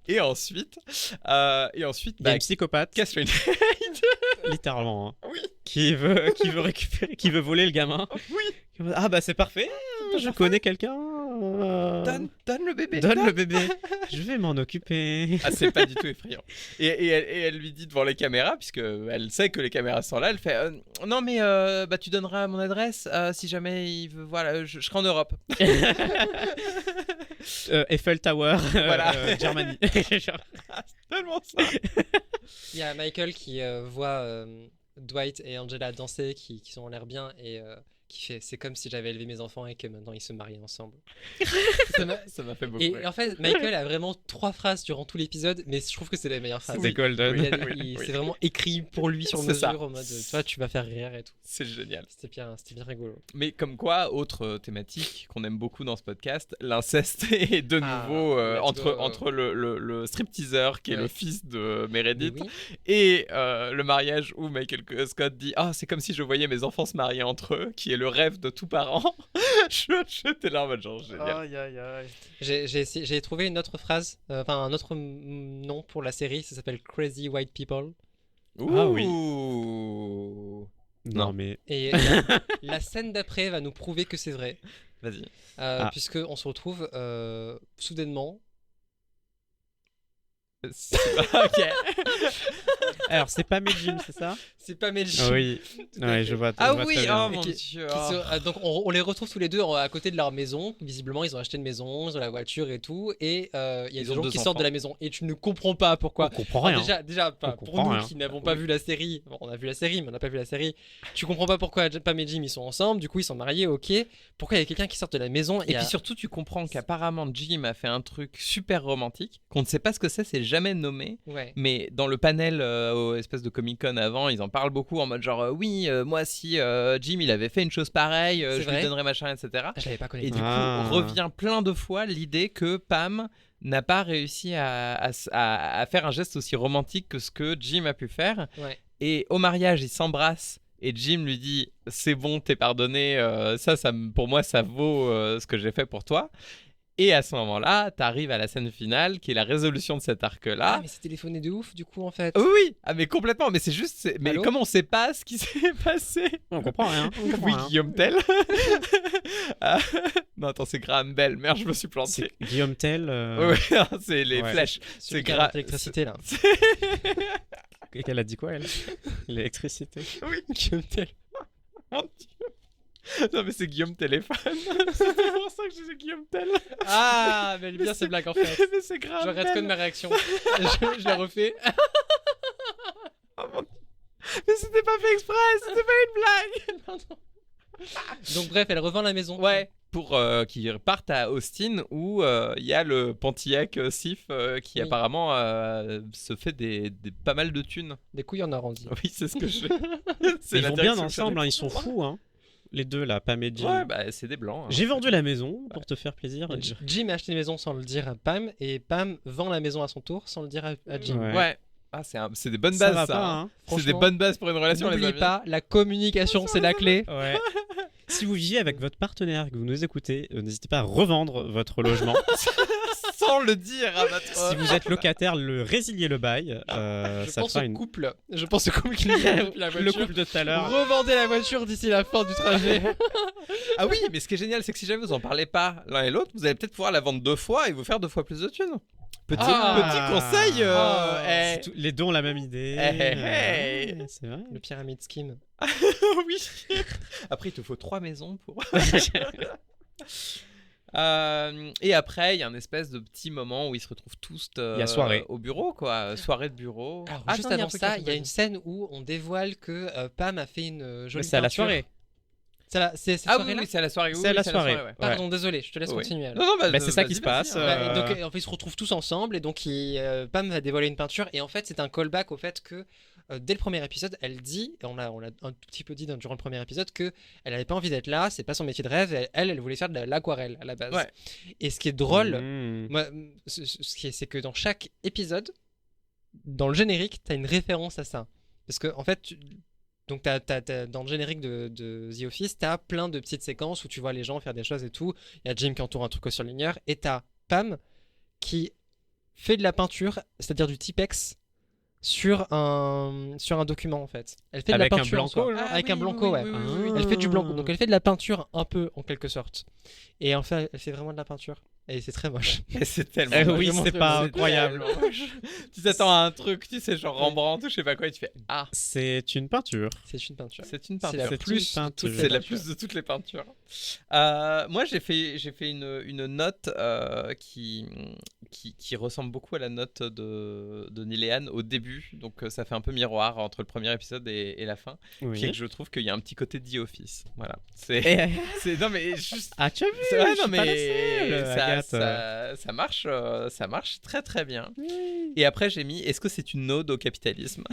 Et ensuite, Il y a une psychopathe, Catherine. littéralement, hein, Oui. qui veut récupérer, qui veut voler le gamin. Oui. Ah bah c'est parfait. Je connais quelqu'un. Donne le bébé. Donne le bébé. Je vais m'en occuper. Ah, c'est pas du tout effrayant. Et elle lui dit devant les caméras, puisque elle sait que les caméras sont là, elle fait non mais bah tu donneras mon adresse si jamais il veut, voilà, je serai en Europe. Eiffel Tower, Voilà. Germany. Tellement ça. Il y a Michael qui voit Dwight et Angela danser, qui ont l'air bien et qui fait c'est comme si j'avais élevé mes enfants et que maintenant ils se marient ensemble. Ça m'a fait beaucoup Et rire. en fait, Michael a vraiment 3 phrases durant tout l'épisode, mais je trouve que c'est les meilleures phrases. C'est golden. Il- C'est vraiment écrit pour lui sur C'est mesure, ça. en mode toi tu vas faire rire et tout. C'est génial. C'était bien rigolo. Mais comme quoi, autre thématique qu'on aime beaucoup dans ce podcast, l'inceste est de Ah, nouveau let's go. entre le stripteaseur qui est Ouais. le fils de Meredith Mais oui. et le mariage où Michael Scott dit c'est comme si je voyais mes enfants se marier entre eux, qui est est le rêve de tout parent. J'étais là en mode genre génial. J'ai trouvé une autre phrase, enfin un autre nom pour la série, ça s'appelle Crazy White People. Ah oui. Ouh. Non, mais Et la scène d'après va nous prouver que c'est vrai, Vas-y. puisqu'on se retrouve soudainement. Ok. alors c'est pas Jim, c'est ça? C'est pas Melji. Ah oui. Tout à Ouais, fait. je vois. Ah je vois oui, très bien. oh mon Qui- dieu. Donc on les retrouve tous les deux à côté de leur maison. Visiblement ils ont acheté une maison, ils ont la voiture et tout. Et il y a des ont gens deux qui sortent enfants. de la maison. Et tu ne comprends pas pourquoi. On comprend Alors rien. déjà On pour comprend nous rien. qui n'avons pas vu la série, bon, on a vu la série mais on n'a pas vu la série, tu comprends pas pourquoi Pam et Jim ils sont ensemble, du coup ils sont mariés, ok, pourquoi il y a quelqu'un qui sort de la maison Et puis surtout, tu comprends qu'apparemment Jim a fait un truc super romantique, qu'on ne sait pas ce que c'est jamais nommé. ouais. Mais dans le panel au espèce de Comic Con avant, ils en parlent beaucoup en mode genre oui, moi si Jim il avait fait une chose pareille, C'est je vrai lui donnerais machin, etc. Je l'avais pas Et connecté. du coup, Ah. revient plein de fois l'idée que Pam n'a pas réussi à faire un geste aussi romantique que ce que Jim a pu faire. Ouais. Et au mariage, ils s'embrassent. Et Jim lui dit c'est bon, t'es pardonné, pour moi ça vaut ce que j'ai fait pour toi. Et à ce moment-là, t'arrives à la scène finale qui est la résolution de cet Ah arc-là. mais c'est téléphoné de ouf du coup en fait. Oui, oui, mais complètement. Mais c'est juste, mais Allô comme on sait pas ce qui s'est passé. On comprend rien. On comprend Oui, rien. Guillaume Tell. Ah, non, attends, c'est Graham Bell. Merde, je me suis planté. C'est Guillaume Tell. Oui, c'est les Ouais. flèches. Celui C'est qui a grave. l'électricité là. Elle a dit quoi elle? L'électricité. Oui, Guillaume Tell. mon Dieu. Non, mais c'est Guillaume Téléphone. C'est pour ça que je disais Guillaume Tell. Ah mais elle est bien ces blagues en fait. Mais c'est Graham Je Bell. reste ma réaction. je la refais. Oh, mon Dieu. Mais c'était pas fait exprès, c'était pas une blague. Donc bref elle revend la maison. Ouais. Pour qu'ils repartent à Austin où il y a le Pontiac Sif qui Oui. apparemment se fait pas mal de thunes. Des couilles en arrondi. Oui, c'est ce que je fais. Ils vont bien ensemble, hein, ils sont fous, hein. Les deux là, Pam et Jim. Ouais, bah c'est des blancs. hein. J'ai vendu la maison pour te faire plaisir. Jim a acheté une maison sans le dire à Pam et Pam vend la maison à son tour sans le dire à Jim. Ouais. Ouais. Ah, c'est des bonnes Ça bases, va ça. pas, hein. hein. C'est des Franchement, bonnes bases pour une relation, les N'oubliez amis. pas, la communication c'est la clé. Ouais. Si vous viviez avec votre partenaire, que vous nous écoutez, n'hésitez pas à revendre votre logement. Sans le dire à votre. Si vous êtes locataire, Je résiliez le bail. Ça pense fera au une... couple. Je pense au couple qui a la voiture. le couple de tout à l'heure. Revendez la voiture d'ici la fin du trajet. Ah oui, mais ce qui est génial, c'est que si jamais vous en parlez pas l'un et l'autre, vous allez peut-être pouvoir la vendre 2 fois et vous faire 2 fois plus de thunes. Petit conseil. C'est tout- Les deux ont la même idée. Hey. Ouais, c'est vrai. Le pyramide scheme. Oui. Après, il te faut 3 maisons pour. Et après, il y a un espèce de petit moment où ils se retrouvent tous Il y a soirée. au bureau, quoi. Soirée de bureau. Alors, Ah, juste attends, avant un truc, ça, un il truc, y a vas-y. une scène où on dévoile que Pam a fait une Mais jolie c'est à la peinture. soirée. C'est cette Ah oui, soirée-là oui, c'est à la soirée. oui, C'est à oui, la soirée. ouais. Pardon, désolé, je te laisse Oui. continuer. alors. Non, non, bah, Bah, c'est ça vas-y, qui se vas-y, passe, hein. Ouais, et donc en fait, ils se retrouvent tous ensemble et donc Pam va dévoiler une peinture et en fait c'est un callback au fait que dès le premier épisode elle dit, et on l'a un tout petit peu dit durant le premier épisode, que elle avait pas envie d'être là, c'est pas son métier de rêve, elle voulait faire de l'aquarelle à la base. Ouais. Et ce qui est drôle, Mmh. moi, c'est que dans chaque épisode, dans le générique, t'as une référence à ça. Parce que en fait, donc dans le générique de The Office, t'as plein de petites séquences où tu vois les gens faire des choses et tout. Il y a Jim qui entoure un truc au surligneur et t'as Pam qui fait de la peinture, c'est-à-dire du Tipex, sur un document en fait. Elle fait Avec de un la peinture en blanco, soi. là Avec un blanco, ouais. oui. Elle fait du blanco, donc elle fait de la peinture un peu en quelque sorte. Et en fait, elle fait vraiment de la peinture. Et c'est très moche. Et c'est tellement. Eh moche. oui, vraiment c'est très pas moche. incroyable. Tu t'attends à un truc, tu sais, genre Rembrandt ou je sais pas quoi, et tu fais Ah, C'est une peinture. C'est une peinture. c'est une C'est peinture. la C'est plus une de toutes les C'est la peintures. plus de toutes les peintures. Moi, j'ai fait une note qui ressemble beaucoup à la note de Niléane au début. Donc, ça fait un peu miroir entre le premier épisode et la fin. Oui. Qui est que je trouve qu'il y a un petit côté The Office. Voilà. C'est, Eh, non, mais juste. ah, tu as vu Ouais, je non, suis pas la mais seule, Agathe. ça marche très très bien. Et après, j'ai mis est-ce que c'est une ode au capitalisme?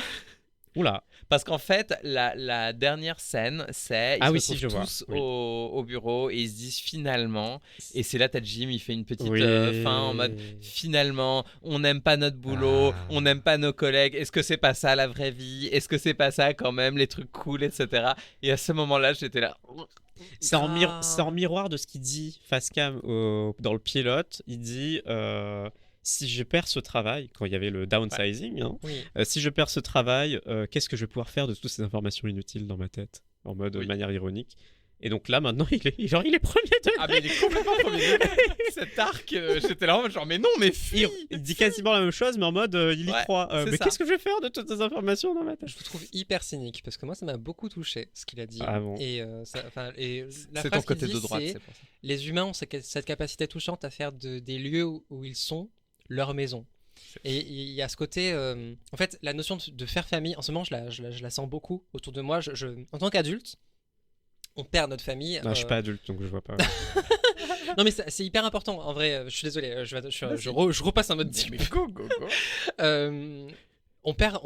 Oula. Parce qu'en fait, la dernière scène, c'est Ah ils oui, se si, je retrouvent vois. tous Oui. au bureau et ils se disent finalement, et c'est là t'as Jim, il fait une petite Oui. fin en mode finalement, on n'aime pas notre boulot, Ah. on n'aime pas nos collègues, est-ce que c'est pas ça la vraie vie, est-ce que c'est pas ça quand même les trucs cool, etc. Et à ce moment-là, j'étais là. C'est en miroir de ce qu'il dit face cam dans le pilote. Il dit si je perds ce travail, quand il y avait le downsizing, hein, Oui. si je perds ce travail, qu'est-ce que je vais pouvoir faire de toutes ces informations inutiles dans ma tête, en mode Oui. de manière ironique. Et donc là, maintenant, il est premier degré. Ah mais il est complètement premier degré. Cet arc, j'étais là en mode genre mais non mais fuis. Il dit quasiment la même chose, mais en mode il y Ouais, croit. c'est Mais ça. qu'est-ce que je vais faire de toutes ces informations dans ma tête? Je vous trouve hyper cynique parce que moi ça m'a beaucoup touché ce qu'il a dit. Ah bon. Et, la C'est ton phrase qu'il côté dit, de droite, c'est c'est pour ça. les humains ont cette capacité touchante à faire des lieux où ils sont leur maison. Et il y a ce côté, en fait, la notion de faire famille, en ce moment, je la sens beaucoup autour de moi. En tant qu'adulte, on perd notre famille. Non, je suis pas adulte, donc je vois pas. Non, mais c'est hyper important. En vrai, je suis désolé, je repasse un mode Mais type. go. On perd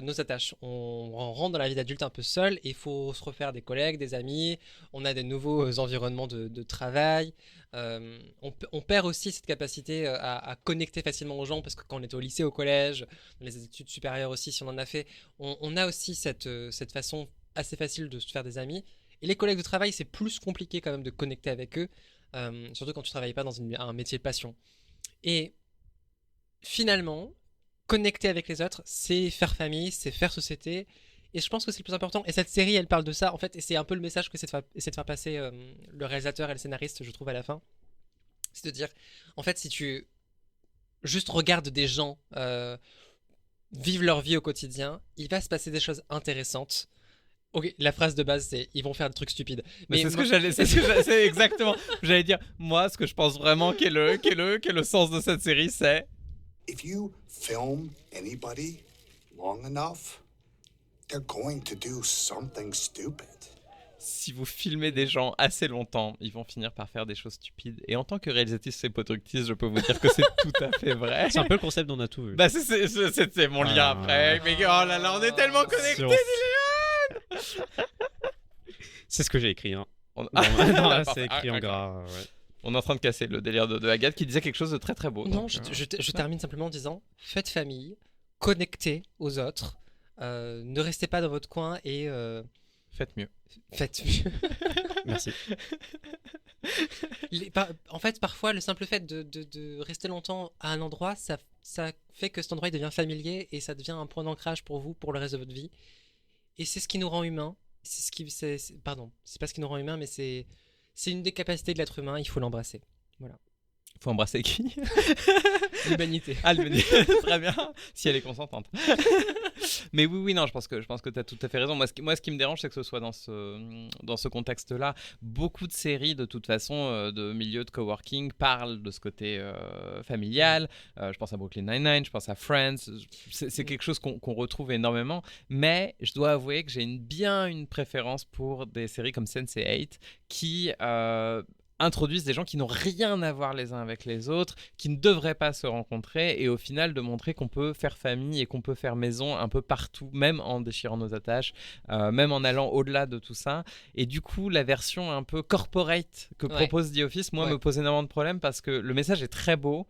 nos attaches. On rentre dans la vie d'adulte un peu seul et il faut se refaire des collègues, des amis. On a des nouveaux environnements de travail. On perd aussi cette capacité à connecter facilement aux gens parce que quand on était au lycée, au collège, dans les études supérieures aussi, si on en a fait, on a aussi cette façon assez facile de se faire des amis. Et les collègues de travail, c'est plus compliqué quand même de connecter avec eux, surtout quand tu travailles pas dans un métier de passion. Et finalement, connecter avec les autres, c'est faire famille, c'est faire société. Et je pense que c'est le plus important. Et cette série, elle parle de ça, en fait. Et c'est un peu le message que essaie de faire passer le réalisateur et le scénariste, je trouve, à la fin. C'est de dire, en fait, si tu juste regardes des gens vivre leur vie au quotidien, il va se passer des choses intéressantes. Ok, la phrase de base, c'est ils vont faire des trucs stupides. Mais c'est exactement. J'allais dire, moi, ce que je pense vraiment qu'est le sens de cette série, c'est. If you film anybody long enough, they're going to do something stupid. Si vous filmez des gens assez longtemps, ils vont finir par faire des choses stupides. Et en tant que réalisatrice et productrice, je peux vous dire que c'est tout à fait vrai. C'est un peu le concept d'on a tout vu. Bah c'est mon lien après. Mais oh là là, on est tellement connectés, Dylan. C'est ce que j'ai écrit. Hein. Non, C'est écrit en gras. Ouais. On est en train de casser le délire de Agathe qui disait quelque chose de très très beau. Non, donc, je termine simplement en disant faites famille, connectez aux autres, ne restez pas dans votre coin et faites mieux. Faites mieux. Merci. En fait, parfois, le simple fait de rester longtemps à un endroit, ça fait que cet endroit il devient familier et ça devient un point d'ancrage pour vous pour le reste de votre vie. Et c'est ce qui nous rend humains. Pardon, c'est pas ce qui nous rend humains, mais c'est une des capacités de l'être humain. Il faut l'embrasser. Voilà. Faut embrasser qui? L'humanité. Ah, l'humanité. Très bien. Si elle est consentante. Mais oui, non, je pense que tu as tout à fait raison. Moi, ce qui me dérange, c'est que ce soit dans ce contexte-là. Beaucoup de séries, de toute façon, de milieu de coworking, parlent de ce côté familial. Je pense à Brooklyn Nine-Nine, je pense à Friends. C'est quelque chose qu'on retrouve énormément. Mais je dois avouer que j'ai une préférence pour des séries comme Sense8 qui introduisent des gens qui n'ont rien à voir les uns avec les autres, qui ne devraient pas se rencontrer, et au final de montrer qu'on peut faire famille et qu'on peut faire maison un peu partout, même en déchirant nos attaches, même en allant au-delà de tout ça. Et du coup, la version un peu corporate que propose The Office, moi, me pose énormément de problèmes parce que le message est très beau,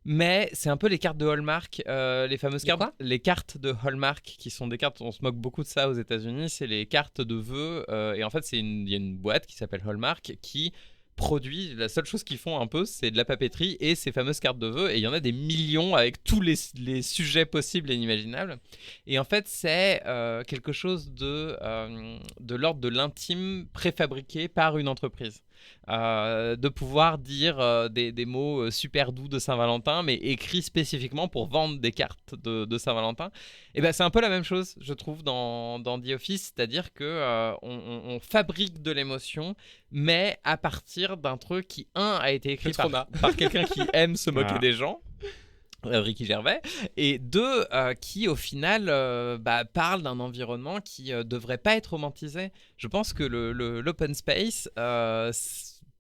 mais c'est un peu les cartes de Hallmark, les fameuses cartes, les cartes de Hallmark, qui sont des cartes, on se moque beaucoup de ça aux États-Unis, c'est les cartes de vœux, et en fait, il y a une boîte qui s'appelle Hallmark qui produit, la seule chose qu'ils font un peu, c'est de la papeterie et ces fameuses cartes de vœux, et il y en a des millions avec tous les sujets possibles et inimaginables. Et en fait, c'est quelque chose de l'ordre de l'intime préfabriqué par une entreprise. De pouvoir dire des mots super doux de Saint-Valentin, mais écrits spécifiquement pour vendre des cartes de Saint-Valentin. Et ben c'est un peu la même chose, je trouve, dans The Office, c'est-à-dire que on fabrique de l'émotion, mais à partir d'un truc qui, a été écrit par quelqu'un qui aime se moquer des gens. Ricky Gervais, et deux, qui au final parle d'un environnement qui devrait pas être romantisé. Je pense que l'open space,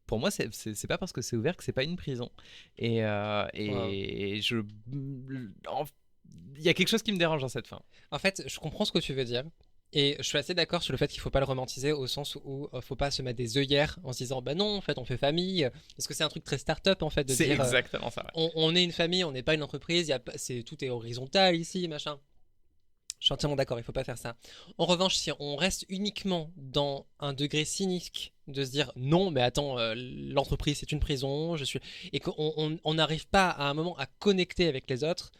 pour moi, c'est pas parce que c'est ouvert que c'est pas une prison. il y a quelque chose qui me dérange dans cette fin. En fait, je comprends ce que tu veux dire. Et je suis assez d'accord sur le fait qu'il faut pas le romantiser au sens où faut pas se mettre des œillères en se disant bah non en fait on fait famille parce que c'est un truc très start-up en fait de C'est dire exactement ça. Ouais. on est une famille, on n'est pas une entreprise, tout est horizontal ici machin. Je suis entièrement d'accord, il faut pas faire ça. En revanche, si on reste uniquement dans un degré cynique de se dire non mais attends l'entreprise c'est une prison, et qu'on n'arrive pas à un moment à connecter avec les autres,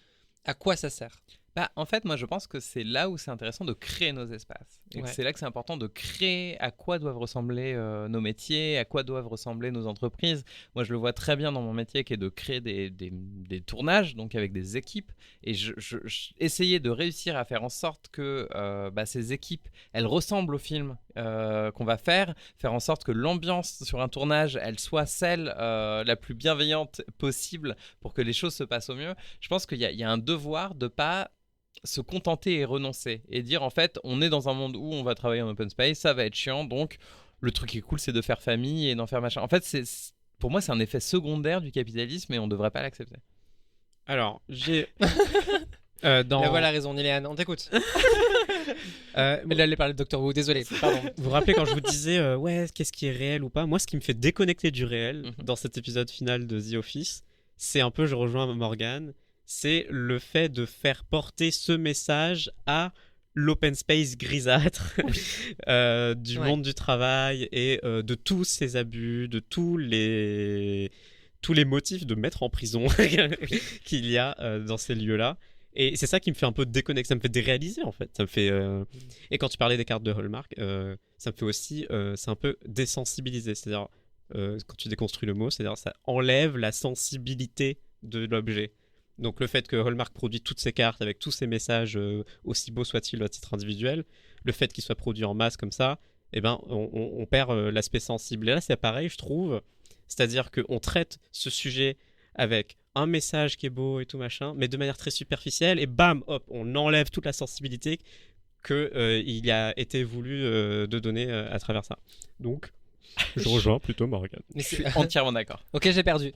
à quoi ça sert? Bah, en fait, moi, je pense que c'est là où c'est intéressant de créer nos espaces. Et Ouais. c'est là que c'est important de créer à quoi doivent ressembler nos métiers, à quoi doivent ressembler nos entreprises. Moi, je le vois très bien dans mon métier qui est de créer des tournages, donc avec des équipes. Et essayer de réussir à faire en sorte que ces équipes, elles ressemblent au film qu'on va faire en sorte que l'ambiance sur un tournage, elle soit celle la plus bienveillante possible pour que les choses se passent au mieux. Je pense qu'il y a un devoir de pas se contenter et renoncer et dire en fait on est dans un monde où on va travailler en open space, ça va être chiant, donc le truc qui est cool c'est de faire famille et d'en faire machin. En fait pour moi c'est un effet secondaire du capitalisme et on devrait pas l'accepter. Alors, j'ai... La voilà raison Niléane, on t'écoute. Elle allait parler de Doctor Who, désolé, pardon. Vous vous rappelez quand je vous disais ouais, qu'est-ce qui est réel ou pas? Moi, ce qui me fait déconnecter du réel dans cet épisode final de The Office, c'est un peu, je rejoins Morgane, c'est le fait de faire porter ce message à l'open space grisâtre du monde du travail et de tous ces abus, de tous les motifs de mettre en prison qu'il y a dans ces lieux-là. Et c'est ça qui me fait un peu déconnecter, ça me fait déréaliser en fait. Ça me fait, Et quand tu parlais des cartes de Hallmark, ça me fait aussi, c'est un peu désensibiliser. C'est-à-dire, quand tu déconstruis le mot, c'est-à-dire ça enlève la sensibilité de l'objet. Donc le fait que Hallmark produit toutes ces cartes avec tous ces messages, aussi beaux soient-ils à titre individuel, le fait qu'ils soient produits en masse comme ça, eh ben, on perd l'aspect sensible. Et là, c'est pareil, je trouve. C'est-à-dire qu'on traite ce sujet avec un message qui est beau et tout machin, mais de manière très superficielle, et bam, hop, on enlève toute la sensibilité qu'il a été voulu de donner à travers ça. Donc, je rejoins plutôt Morgane. Je suis entièrement d'accord. Ok, j'ai perdu.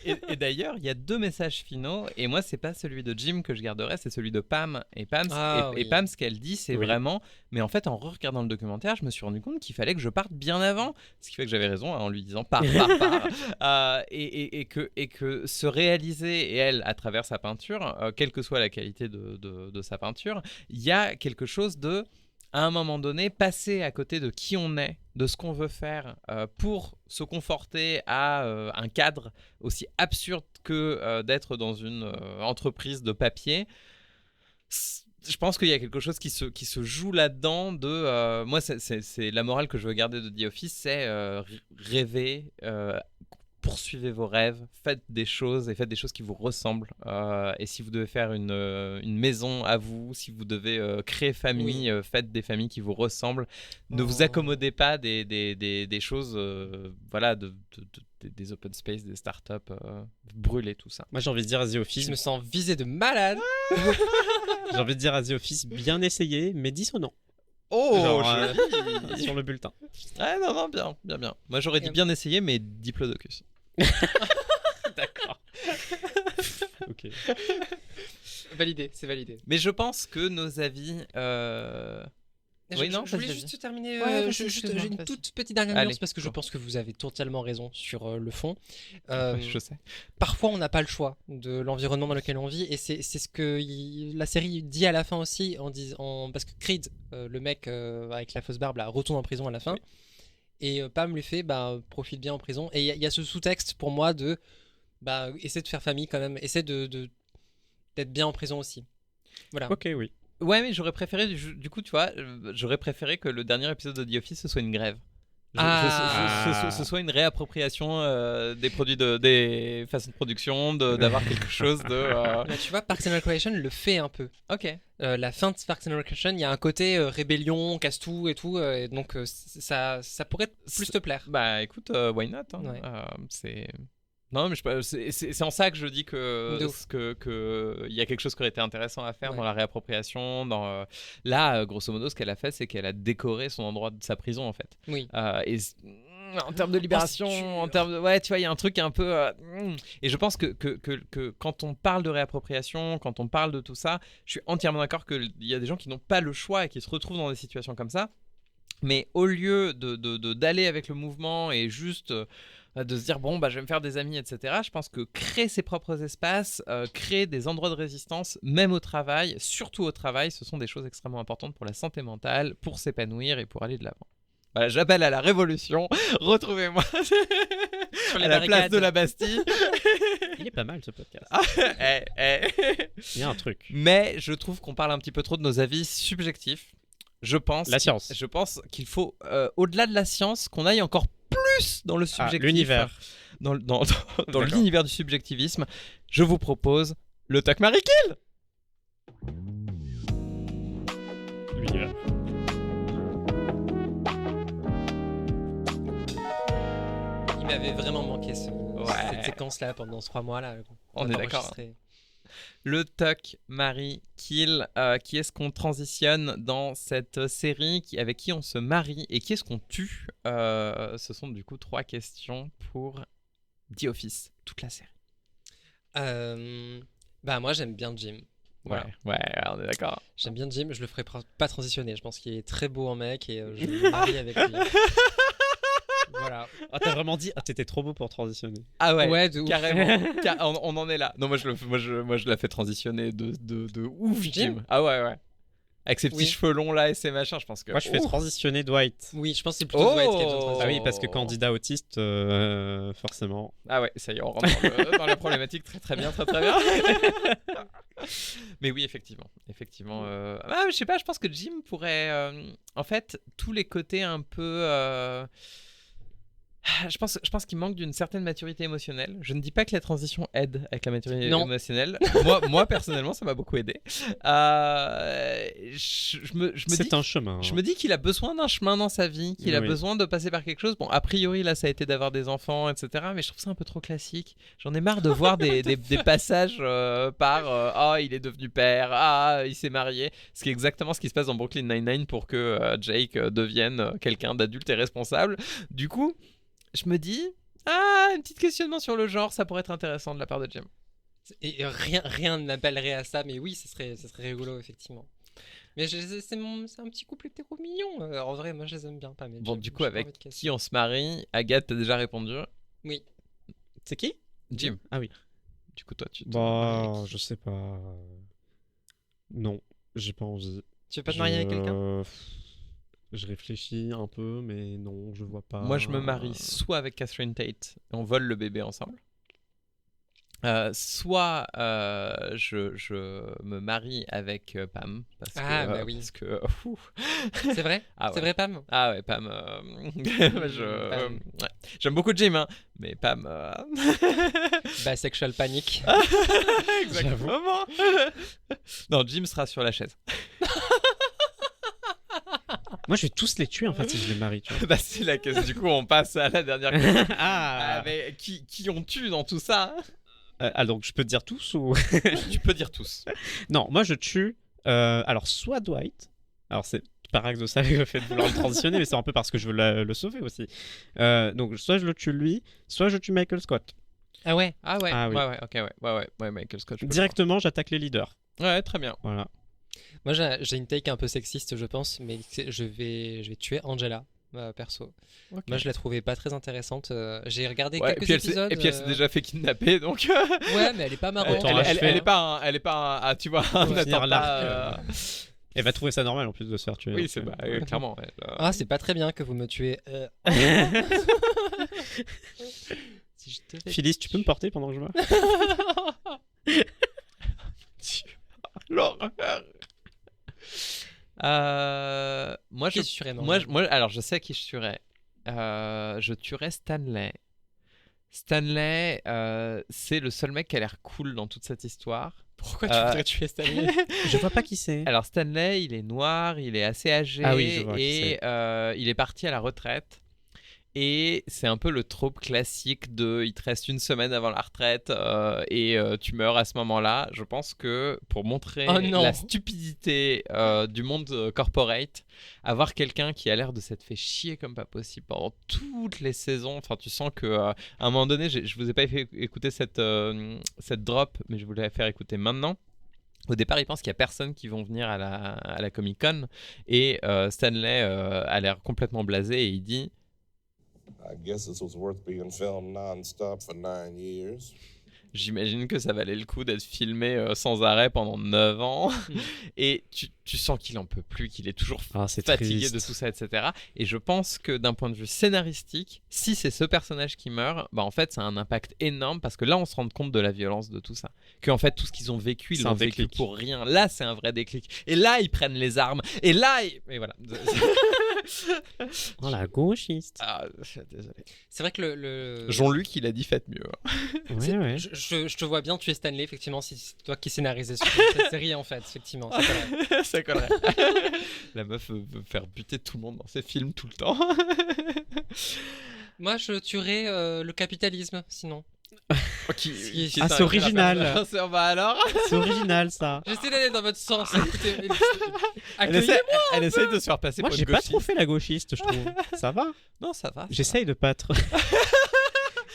Et d'ailleurs, il y a 2 messages finaux, et moi, c'est pas celui de Jim que je garderai, c'est celui de Pam. Et Pam, et Pam, ce qu'elle dit, c'est vraiment. Mais en fait, en regardant le documentaire, je me suis rendu compte qu'il fallait que je parte bien avant, ce qui fait que j'avais raison en lui disant pars. Et que se réaliser, et elle, à travers sa peinture, quelle que soit la qualité de sa peinture, il y a quelque chose de. À un moment donné, passer à côté de qui on est, de ce qu'on veut faire, pour se conforter à un cadre aussi absurde que d'être dans une entreprise de papier. Je pense qu'il y a quelque chose qui se joue là-dedans. Moi, c'est la morale que je veux garder de The Office, c'est rêver, poursuivez vos rêves, faites des choses qui vous ressemblent. Et si vous devez faire une maison à vous, si vous devez créer famille, faites des familles qui vous ressemblent. Ne vous accommodez pas des choses, des open space, des startups, brûlez tout ça. Moi, j'ai envie de dire à The Office. Je me sens visé de malade. J'ai envie de dire à The Office, bien essayé, mais dissonant. Oh, joli. Sur le bulletin. Ah non, bien. Moi, j'aurais dit bien essayé, mais diplodocus. D'accord. Ok. Validé, c'est validé. Mais je pense que nos avis. Je voulais juste terminer. J'ai une toute petite dernière nuance parce que je pense que vous avez totalement raison sur le fond. Je sais. Parfois, on n'a pas le choix de l'environnement dans lequel on vit, et c'est ce que la série dit à la fin aussi, parce que Creed, le mec avec la fausse barbe, là, retourne en prison à la fin, et Pam lui fait profite bien en prison. Et il y a ce sous-texte pour moi de essaie de faire famille quand même, essaie d'être bien en prison aussi. Voilà. Ok, oui. Ouais, mais j'aurais préféré, du coup, tu vois, j'aurais préféré que le dernier épisode de The Office ce soit une grève. Ce soit une réappropriation des produits, des façons de production, d'avoir quelque chose de. Là, tu vois, Parks and Recreation le fait un peu. Ok. La fin de Parks and Recreation, il y a un côté rébellion, casse tout et tout, et donc ça pourrait plus te plaire. Bah écoute, why not hein. Ouais. C'est. Non, mais c'est en ça que je dis que il y a quelque chose qui aurait été intéressant à faire dans la réappropriation. Là, grosso modo, ce qu'elle a fait, c'est qu'elle a décoré son endroit de sa prison, en fait. Oui. Et en termes de libération, en termes de... Ouais, tu vois, il y a un truc un peu... Et je pense que quand on parle de réappropriation, quand on parle de tout ça, je suis entièrement d'accord qu'il y a des gens qui n'ont pas le choix et qui se retrouvent dans des situations comme ça. Mais au lieu d'aller avec le mouvement et juste de se dire bon bah je vais me faire des amis, etc. Je pense que créer ses propres espaces, créer des endroits de résistance, même au travail, surtout au travail, ce sont des choses extrêmement importantes pour la santé mentale, pour s'épanouir et pour aller de l'avant. Voilà, j'appelle à la révolution. Retrouvez-moi Sur les à la barricades. place de la Bastille. Il est pas mal ce podcast. Il y a un truc. Mais je trouve qu'on parle un petit peu trop de nos avis subjectifs. Je pense qu'il faut, au-delà de la science, qu'on aille encore plus dans le subjectif. L'univers. Dans l'univers du subjectivisme. Je vous propose le Tuck, Marry, Kill. L'univers. Il m'avait vraiment manqué cette séquence-là pendant ce 3 mois-là. On est d'accord. Le Tuck, Marry, Kill, qui est-ce qu'on transitionne dans cette série, avec qui on se marie et qui est-ce qu'on tue. Ce sont du coup 3 questions pour The Office, toute la série. Bah moi j'aime bien Jim. Voilà. Ouais, on est d'accord. J'aime bien Jim, je le ferai pas transitionner. Je pense qu'il est très beau en mec et je me marie avec lui. Voilà. Ah, t'as vraiment dit, t'étais trop beau pour transitionner. Ah ouais, de ouf. Carrément. On en est là. Non, moi je la fais transitionner de ouf, Jim. Ah ouais. Avec ses petits cheveux longs là et ses machins, je pense que. Moi, je fais transitionner Dwight. Oui, je pense que c'est plutôt Dwight qui a besoin de transitionner. Ah oui, parce que candidat autiste, forcément. Ah ouais, ça y est, on rentre dans la problématique très bien. Mais oui, effectivement. Je sais pas, je pense que Jim pourrait. En fait, tous les côtés un peu. Je pense qu'il manque d'une certaine maturité émotionnelle. Je ne dis pas que la transition aide avec la maturité émotionnelle. Moi, personnellement, ça m'a beaucoup aidé. C'est un chemin. Je me dis qu'il a besoin d'un chemin dans sa vie, qu'il a besoin de passer par quelque chose. Bon, a priori, là, ça a été d'avoir des enfants, etc. Mais je trouve ça un peu trop classique. J'en ai marre de voir des passages par il est devenu père, il s'est marié. Ce qui est exactement ce qui se passe dans Brooklyn Nine-Nine pour que Jake devienne quelqu'un d'adulte et responsable. Du coup, je me dis, un petit questionnement sur le genre, ça pourrait être intéressant de la part de Jim. Et rien n'appellerait à ça, mais oui, ça serait rigolo, effectivement. Mais c'est un petit couple hétéro mignon. En vrai, moi, je les aime bien. Pas, mais bon, du coup, avec qui on se marie, Agathe, t'as déjà répondu. Oui. C'est qui? Jim. Ah oui. Du coup, toi, tu te maries. Je sais pas. Non, j'ai pas envie. Tu veux pas te marier avec quelqu'un? Je réfléchis un peu, mais non, je vois pas. Moi, je me marie soit avec Catherine Tate, on vole le bébé ensemble. Soit je me marie avec Pam. Parce que, oui. Parce que, c'est vrai? C'est vrai, Pam? Ah ouais, Pam. J'aime beaucoup Jim, hein, mais Pam. Bisexual panic. Exactement. Non, Jim sera sur la chaise. Moi, je vais tous les tuer en fait si je les marie. Tu vois. Bah, c'est la question. Du coup, on passe à la dernière question. Mais qui on tue dans tout ça? Donc, je peux te dire tous ou Tu peux dire tous. Non, moi, je tue. Alors, soit Dwight. Alors, c'est paradoxal le fait de vouloir le transitionner, mais c'est un peu parce que je veux le sauver aussi. Donc, soit je le tue lui, soit je tue Michael Scott. Ah ouais. Ouais, ok, ouais, Michael Scott. Directement, j'attaque les leaders. Ouais, très bien. Voilà. Moi, j'ai une take un peu sexiste, je pense, mais je vais tuer Angela, perso. Okay. Moi, je la trouvais pas très intéressante. J'ai regardé quelques épisodes. Et puis, elle s'est déjà fait kidnapper, donc. Ouais, mais elle est pas marrante. Elle est pas, tu vois, un attentat. Elle va trouver ça normal en plus de se faire tuer. Oui, c'est clairement. C'est pas très bien que vous me tuez. Phyllis, tu peux me porter pendant que je meurs? L'horreur. Moi, alors je sais qui je tuerais. Je tuerais Stanley. Stanley, c'est le seul mec qui a l'air cool dans toute cette histoire. Pourquoi tu voudrais tuer Stanley? Je vois pas qui c'est. Alors Stanley, il est noir, il est assez âgé je vois et il est parti à la retraite. Et c'est un peu le trope classique de il te reste une semaine avant la retraite et tu meurs à ce moment-là. Je pense que pour montrer la stupidité du monde corporate, avoir quelqu'un qui a l'air de s'être fait chier comme pas possible pendant toutes les saisons, enfin tu sens que à un moment donné, je vous ai pas fait écouter cette drop, mais je voulais la faire écouter maintenant. Au départ, ils pensent qu'il n'y a personne qui vont venir à la Comic-Con et Stanley a l'air complètement blasé et il dit I guess this was worth being filmed non-stop for 9 years. J'imagine que ça valait le coup d'être filmé sans arrêt pendant 9 ans. Et tu sens qu'il en peut plus, qu'il est toujours fatigué de tout ça, etc. Et je pense que d'un point de vue scénaristique, si c'est ce personnage qui meurt, bah en fait, ça a un impact énorme parce que là, on se rend compte de la violence de tout ça. Qu'en fait, tout ce qu'ils ont vécu, ils l'ont vécu pour rien. Là, c'est un vrai déclic. Et là, ils prennent les armes. Et là, et voilà. Oh la gauchiste. Ah, désolé. C'est vrai que le... Jean-Luc, il a dit faites mieux. Ouais. Je te vois bien tuer Stanley, effectivement, si c'est toi qui scénarisais cette série, en fait, effectivement. Ça collerait. La meuf veut faire buter tout le monde dans ses films tout le temps. Moi, je tuerais le capitalisme, sinon. C'est original. Alors c'est original, ça. J'essaie d'aller dans votre sens. Écoutez, elle essaie de se faire passer Moi, pour j'ai une pas gauchiste. trop fait la gauchiste, je trouve. Ça va. Non, ça va. J'essaye de pas être...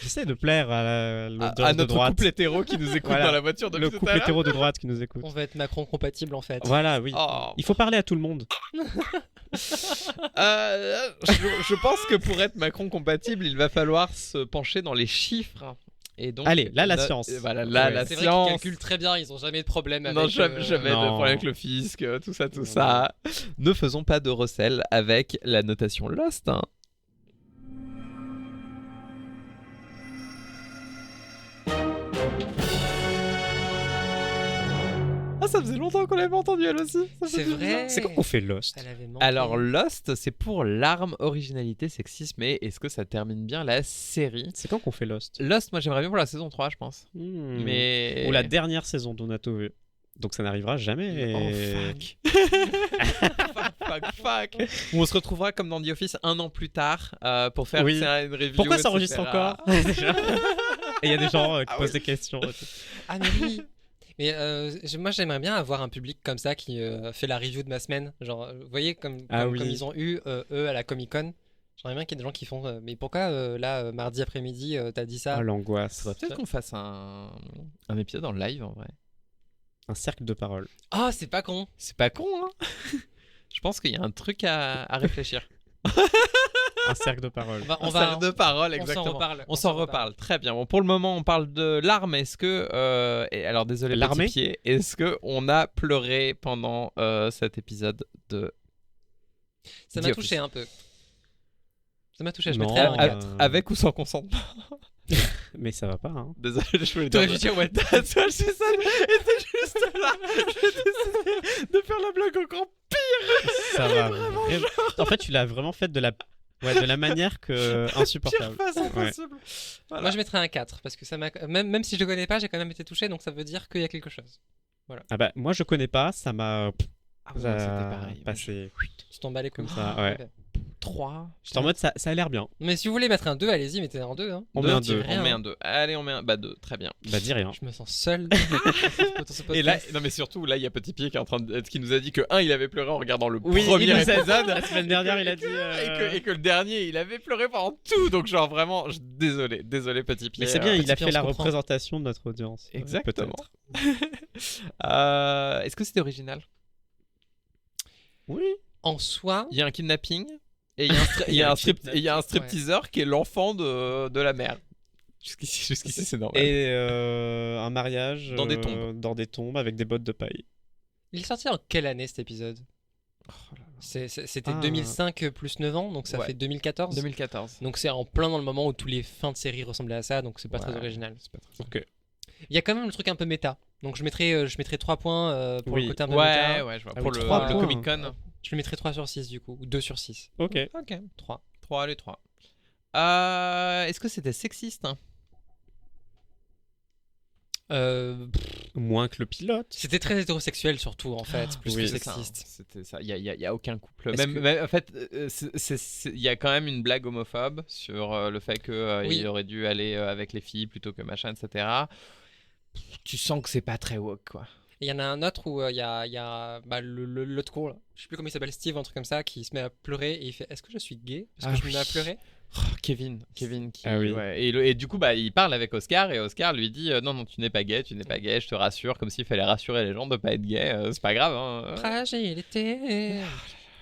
J'essaie de plaire à l'audience de notre droite. couple hétéro qui nous écoute dans la voiture depuis le tout à couple l'heure. hétéro de droite qui nous écoute. On va être Macron compatible, en fait. Voilà, oui. Oh. Il faut parler à tout le monde. Je pense que pour être Macron compatible, il va falloir se pencher dans les chiffres. Et donc, allez, là, la science. Voilà, là, Ouais, la c'est science. vrai qu'ils calculent très bien, ils ont jamais de problème avec... Non, jamais de Non. problème avec le fisc, tout ça. Ne faisons pas de recel avec la notation Lost. Hein. Ah, ça faisait longtemps qu'on l'avait entendu elle aussi. C'est vrai. C'est quand qu'on fait Lost? Elle avait manqué. Alors Lost, c'est pour l'arme, originalité, sexisme, et est-ce que ça termine bien la série? C'est quand qu'on fait Lost? Lost, moi j'aimerais bien pour la saison 3, je pense. Mais... Ou la dernière saison d'Onato vu. Donc ça n'arrivera jamais. Oh, fuck. Où on se retrouvera comme dans The Office un an plus tard pour faire Oui. une review. Pourquoi ça enregistre etc. encore? Et il y a des gens qui posent des questions. Ah mais oui. Mais moi j'aimerais bien avoir un public comme ça qui fait la review de ma semaine. Genre, vous voyez comme ils ont eu eux à la Comic Con. J'aimerais bien qu'il y ait des gens qui font mais pourquoi là mardi après-midi t'as dit ça? Ah, l'angoisse. Faudrait peut-être qu'on fasse un épisode en live en vrai. Un cercle de parole. Ah c'est pas con. C'est pas con hein. Je pense qu'il y a un truc à réfléchir. Un cercle de parole. Un cercle de parole, exactement. On s'en reparle. Très bien. Bon, pour le moment, on parle de l'arme. Est-ce que, alors désolé, l'armée, petit pied, est-ce que on a pleuré pendant cet épisode de Ça The m'a Office. touché un peu. Ça m'a touché. Je Non, mettrais un 4. Avec ou sans consentement? Mais ça va pas, hein. Désolé, je voulais T'aurais dû dire ouais. That's what she said. était juste là. J'ai décidé de faire la blague encore pire. Ça va vraiment. En fait, tu l'as vraiment fait de la manière que insupportable. Pire façon possible. Voilà. Moi je mettrais un 4 parce que ça m'a même si je le connais pas, j'ai quand même été touché donc ça veut dire qu'il y a quelque chose. Voilà. Ah bah moi je connais pas, ça m'a Ah ouais, c'était pareil. passé Tu t'en bats les couilles. comme ça, ouais. Ok. 3. J'étais en mode ça a l'air bien. Mais si vous voulez mettre un 2, allez-y, mettez un 2 hein. On met un 2. On met un 2. Allez, on met un 2. Très bien. Bah dis rien. Je me sens seul. Et là, non mais surtout, là, il y a Petit Pied qui nous a dit que il avait pleuré en regardant le Oui, premier il nous a- épisode. La semaine dernière, il a dit. Et que le dernier, il avait pleuré pendant tout. Donc genre vraiment, désolé Petit Pied. Mais c'est bien, il a Pied, fait on la se comprend. représentation de notre audience. Exactement. Peut-être. Est-ce que c'était original? Oui. En soi, Il y a un kidnapping et il y a un stripteaseur qui est l'enfant de la mère. Jusqu'ici c'est normal. Et un mariage Dans des tombes. dans des tombes avec des bottes de paille. il est sorti en quelle année cet épisode? C'était 2005 plus 9 ans, donc ça Ouais. fait 2014. 2014. Donc c'est en plein dans le moment où tous les fins de série ressemblaient à ça, donc c'est pas très original. C'est pas très... Ok. Il y a quand même le truc un peu méta. Donc je mettrais 3 points pour Oui. le côté un peu méta. Ouais, je vois. Ah Pour oui, le 3 points. Comic Con. Je lui mettrais 3 sur 6 du coup, ou 2 sur 6. Ok. Ok. 3. 3, allez, 3. Est-ce que c'était sexiste hein? Moins que le pilote. C'était très hétérosexuel surtout en fait, plus oui, que c'est sexiste. C'était ça. Il y a aucun couple. Est-ce Même, en fait, il y a quand même une blague homophobe sur le fait que Oui. il aurait dû aller avec les filles plutôt que machin, etc. Tu sens que c'est pas très woke, quoi. Et il y en a un autre où il y a l'autre con, là. Je sais plus comment il s'appelle, Steve, un truc comme ça, qui se met à pleurer et il fait est-ce que je suis gay parce que je me mets à pleurer. Oh, Kevin qui Ah oui. ouais. Et du coup il parle avec Oscar et Oscar lui dit non tu n'es pas gay, je te rassure, comme s'il fallait rassurer les gens de pas être gay, c'est pas grave hein. Fragilité.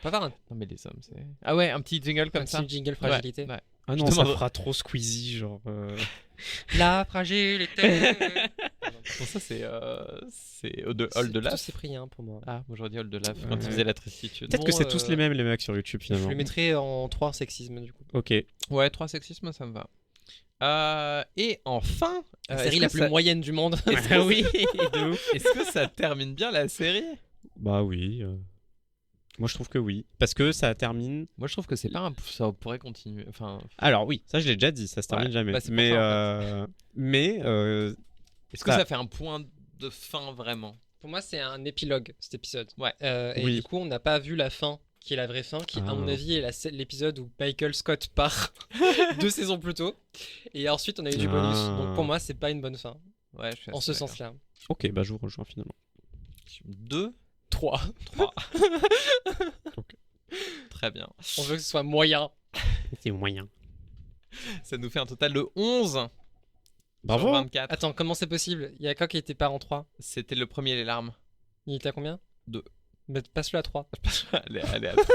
Pas voir Non mais les hommes c'est un petit jingle comme un ça. petit jingle fragilité. Ouais. Ah non, Je ça demande- fera trop Squeezie, genre. La fragilité. Bon, ça c'est Hold the Tout Laugh. c'est pris pour moi. Ah moi j'aurais dit Hold the Laugh Ouais. quand il faisait la tristitude. Peut-être Bon, que c'est tous les mêmes, les mecs sur YouTube Je finalement. le mettrais en 3 sexisme du coup. Ok. Ouais 3 sexismes ça me va. Et enfin La est-ce série que la plus ça- moyenne du monde. Ah oui, de ouf. Est-ce que ça termine bien la série? Bah oui. Moi je trouve que oui. Parce que ça termine. Moi je trouve que c'est pas ça pourrait continuer. Enfin, Alors oui, ça je l'ai déjà dit, ça se termine Ouais, jamais. bah, c'est pour mais ça, est-ce que ça fait un point de fin vraiment? Pour moi, c'est un épilogue cet épisode. Ouais. Et Oui. du coup, on n'a pas vu la fin, qui est la vraie fin, qui, à mon Ah. avis, est l'épisode où Michael Scott part 2 saisons plus tôt. Et ensuite, on a eu du bonus. Ah. Donc pour moi, c'est pas une bonne fin. Ouais, je suis En assez ce d'accord. sens-là. Ok, bah je vous rejoins finalement. 2, 3. 3. Très bien. On veut que ce soit moyen. C'est moyen. Ça nous fait un total de 11 sur Bravo. 24. Attends, comment c'est possible? Il y a quoi qui était pas en 3? C'était le premier les larmes. Il était à combien? 2. Mais passe-le à 3. allez à 3.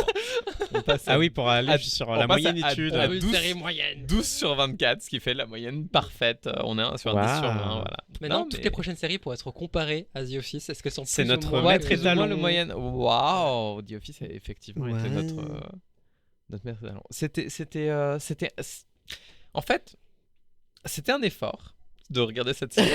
On passe à Ah oui, pour aller à- sur on la passe moyenne à- étude. à Une 12. série moyenne. 12 sur 24, ce qui fait la moyenne parfaite. On est sur un 10 sur 20, voilà. Maintenant, Non, toutes mais- les prochaines séries pourraient être comparées à The Office. Est-ce qu'elles sont C'est plus ou notre moins maître que- plus ou moins étalon. le moyenne. Waouh, The Office a effectivement été Ouais. notre maître étalon. En fait, c'était un effort de regarder cette série.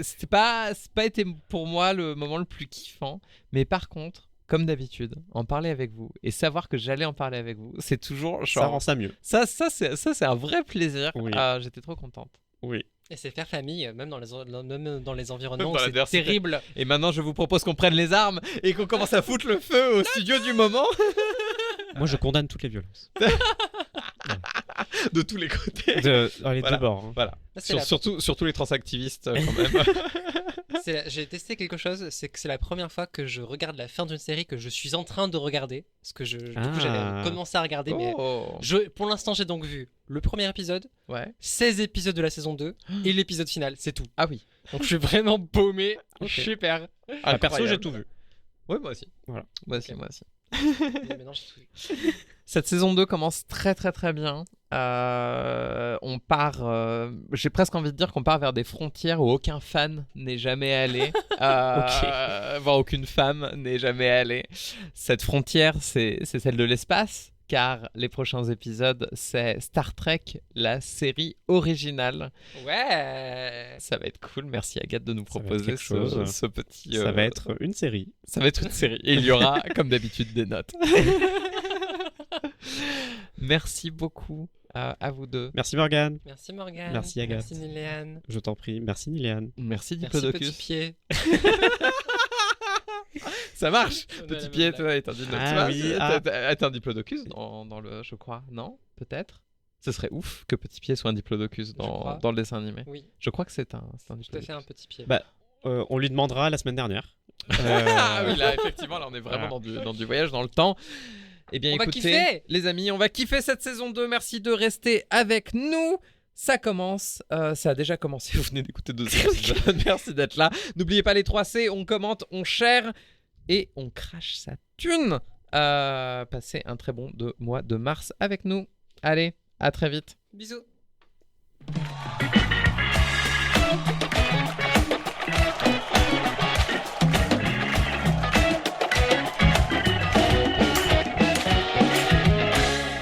C'est pas été pour moi le moment le plus kiffant, mais par contre, comme d'habitude, en parler avec vous et savoir que j'allais en parler avec vous, c'est toujours Ça genre rend ça mieux. ça c'est un vrai plaisir. Oui. J'étais trop contente. Oui. Et c'est faire famille, même dans les environnements Dans où c'est l'adversité. terrible. Et maintenant, je vous propose qu'on prenne les armes et qu'on commence à foutre le feu au studio du moment. Moi je condamne toutes les violences. De tous les côtés. Les Voilà. deux bords. hein. Voilà. Là, c'est la- Surtout les transactivistes quand même. J'ai testé quelque chose, c'est que c'est la première fois que je regarde la fin d'une série que je suis en train de regarder. Parce que du coup, j'avais commencé à regarder, mais Oh. pour l'instant, j'ai donc vu le premier épisode, Ouais. 16 épisodes de la saison 2 et l'épisode final, c'est tout. Ah oui. Donc je suis vraiment paumé, Ok. super. Ah, perso j'ai tout vu. Ouais, moi aussi. Voilà. Moi aussi, moi aussi. Mais maintenant, j'ai tout vu. Cette saison 2 commence très très très bien. On part, j'ai presque envie de dire qu'on part vers des frontières où aucun fan n'est jamais allé, voire aucune femme n'est jamais allée. Cette frontière, c'est celle de l'espace, car les prochains épisodes, c'est Star Trek, la série originale. Ouais. Ça va être cool. Merci Agathe de nous Ça va être proposer quelque chose. ce petit. Ça va être une série. Ça va être une série. Et il y aura, comme d'habitude, des notes. Merci beaucoup à vous deux. Merci Morgane. Merci Morgane. Merci, Agathe. Merci Niléane. Je t'en prie. Merci Niliane. Merci Merci Diplodocus. Petit Pied. Ça marche. On a la Petit même pied, blague. toi, est un diplodocus. Ah oui, ah. T'es un diplodocus dans le, je crois. Non, peut-être. Ce serait ouf que Petit Pied soit un diplodocus crois. dans le dessin animé. Oui, Je crois que c'est un tout à diplodocus. fait un petit pied. Bah, on lui demandera la semaine dernière. Ah oui, là, effectivement, là, on est vraiment dans du voyage dans le temps. Eh bien, On va écoutez, kiffer. les amis, on va kiffer cette saison 2. Merci de rester avec nous. Ça commence, ça a déjà commencé. Vous venez d'écouter 2 épisodes. Merci d'être là. N'oubliez pas les 3 C. On commente, on share et on crache sa thune. Passez un très bon mois de mars avec nous. Allez, à très vite. Bisous.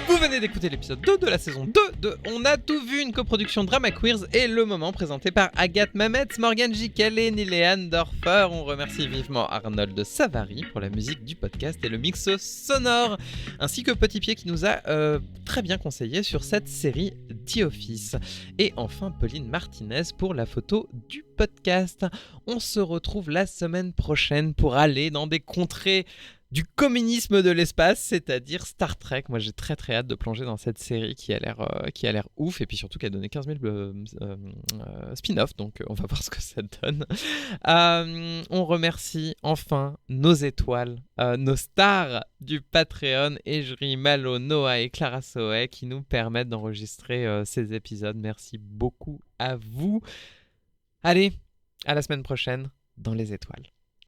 Vous venez venez d'écouter l'épisode 2 de la saison 2 de On a tout vu, une coproduction Drama Queers et le moment présenté par Agathe Mametz, Morgane Giquel et Niléane Dorfer. On remercie vivement Arnold Savary pour la musique du podcast et le mix sonore, ainsi que Petit Pied qui nous a très bien conseillé sur cette série The Office. Et enfin Pauline Martinez pour la photo du podcast. On se retrouve la semaine prochaine pour aller dans des contrées du communisme de l'espace, c'est-à-dire Star Trek. Moi, j'ai très très hâte de plonger dans cette série qui a l'air ouf, et puis surtout qui a donné 15 000 spin-offs, donc on va voir ce que ça donne. On remercie enfin nos étoiles, nos stars du Patreon, Ejri, Malo, Noah et Clara Soe, qui nous permettent d'enregistrer ces épisodes. Merci beaucoup à vous. Allez, à la semaine prochaine dans les étoiles.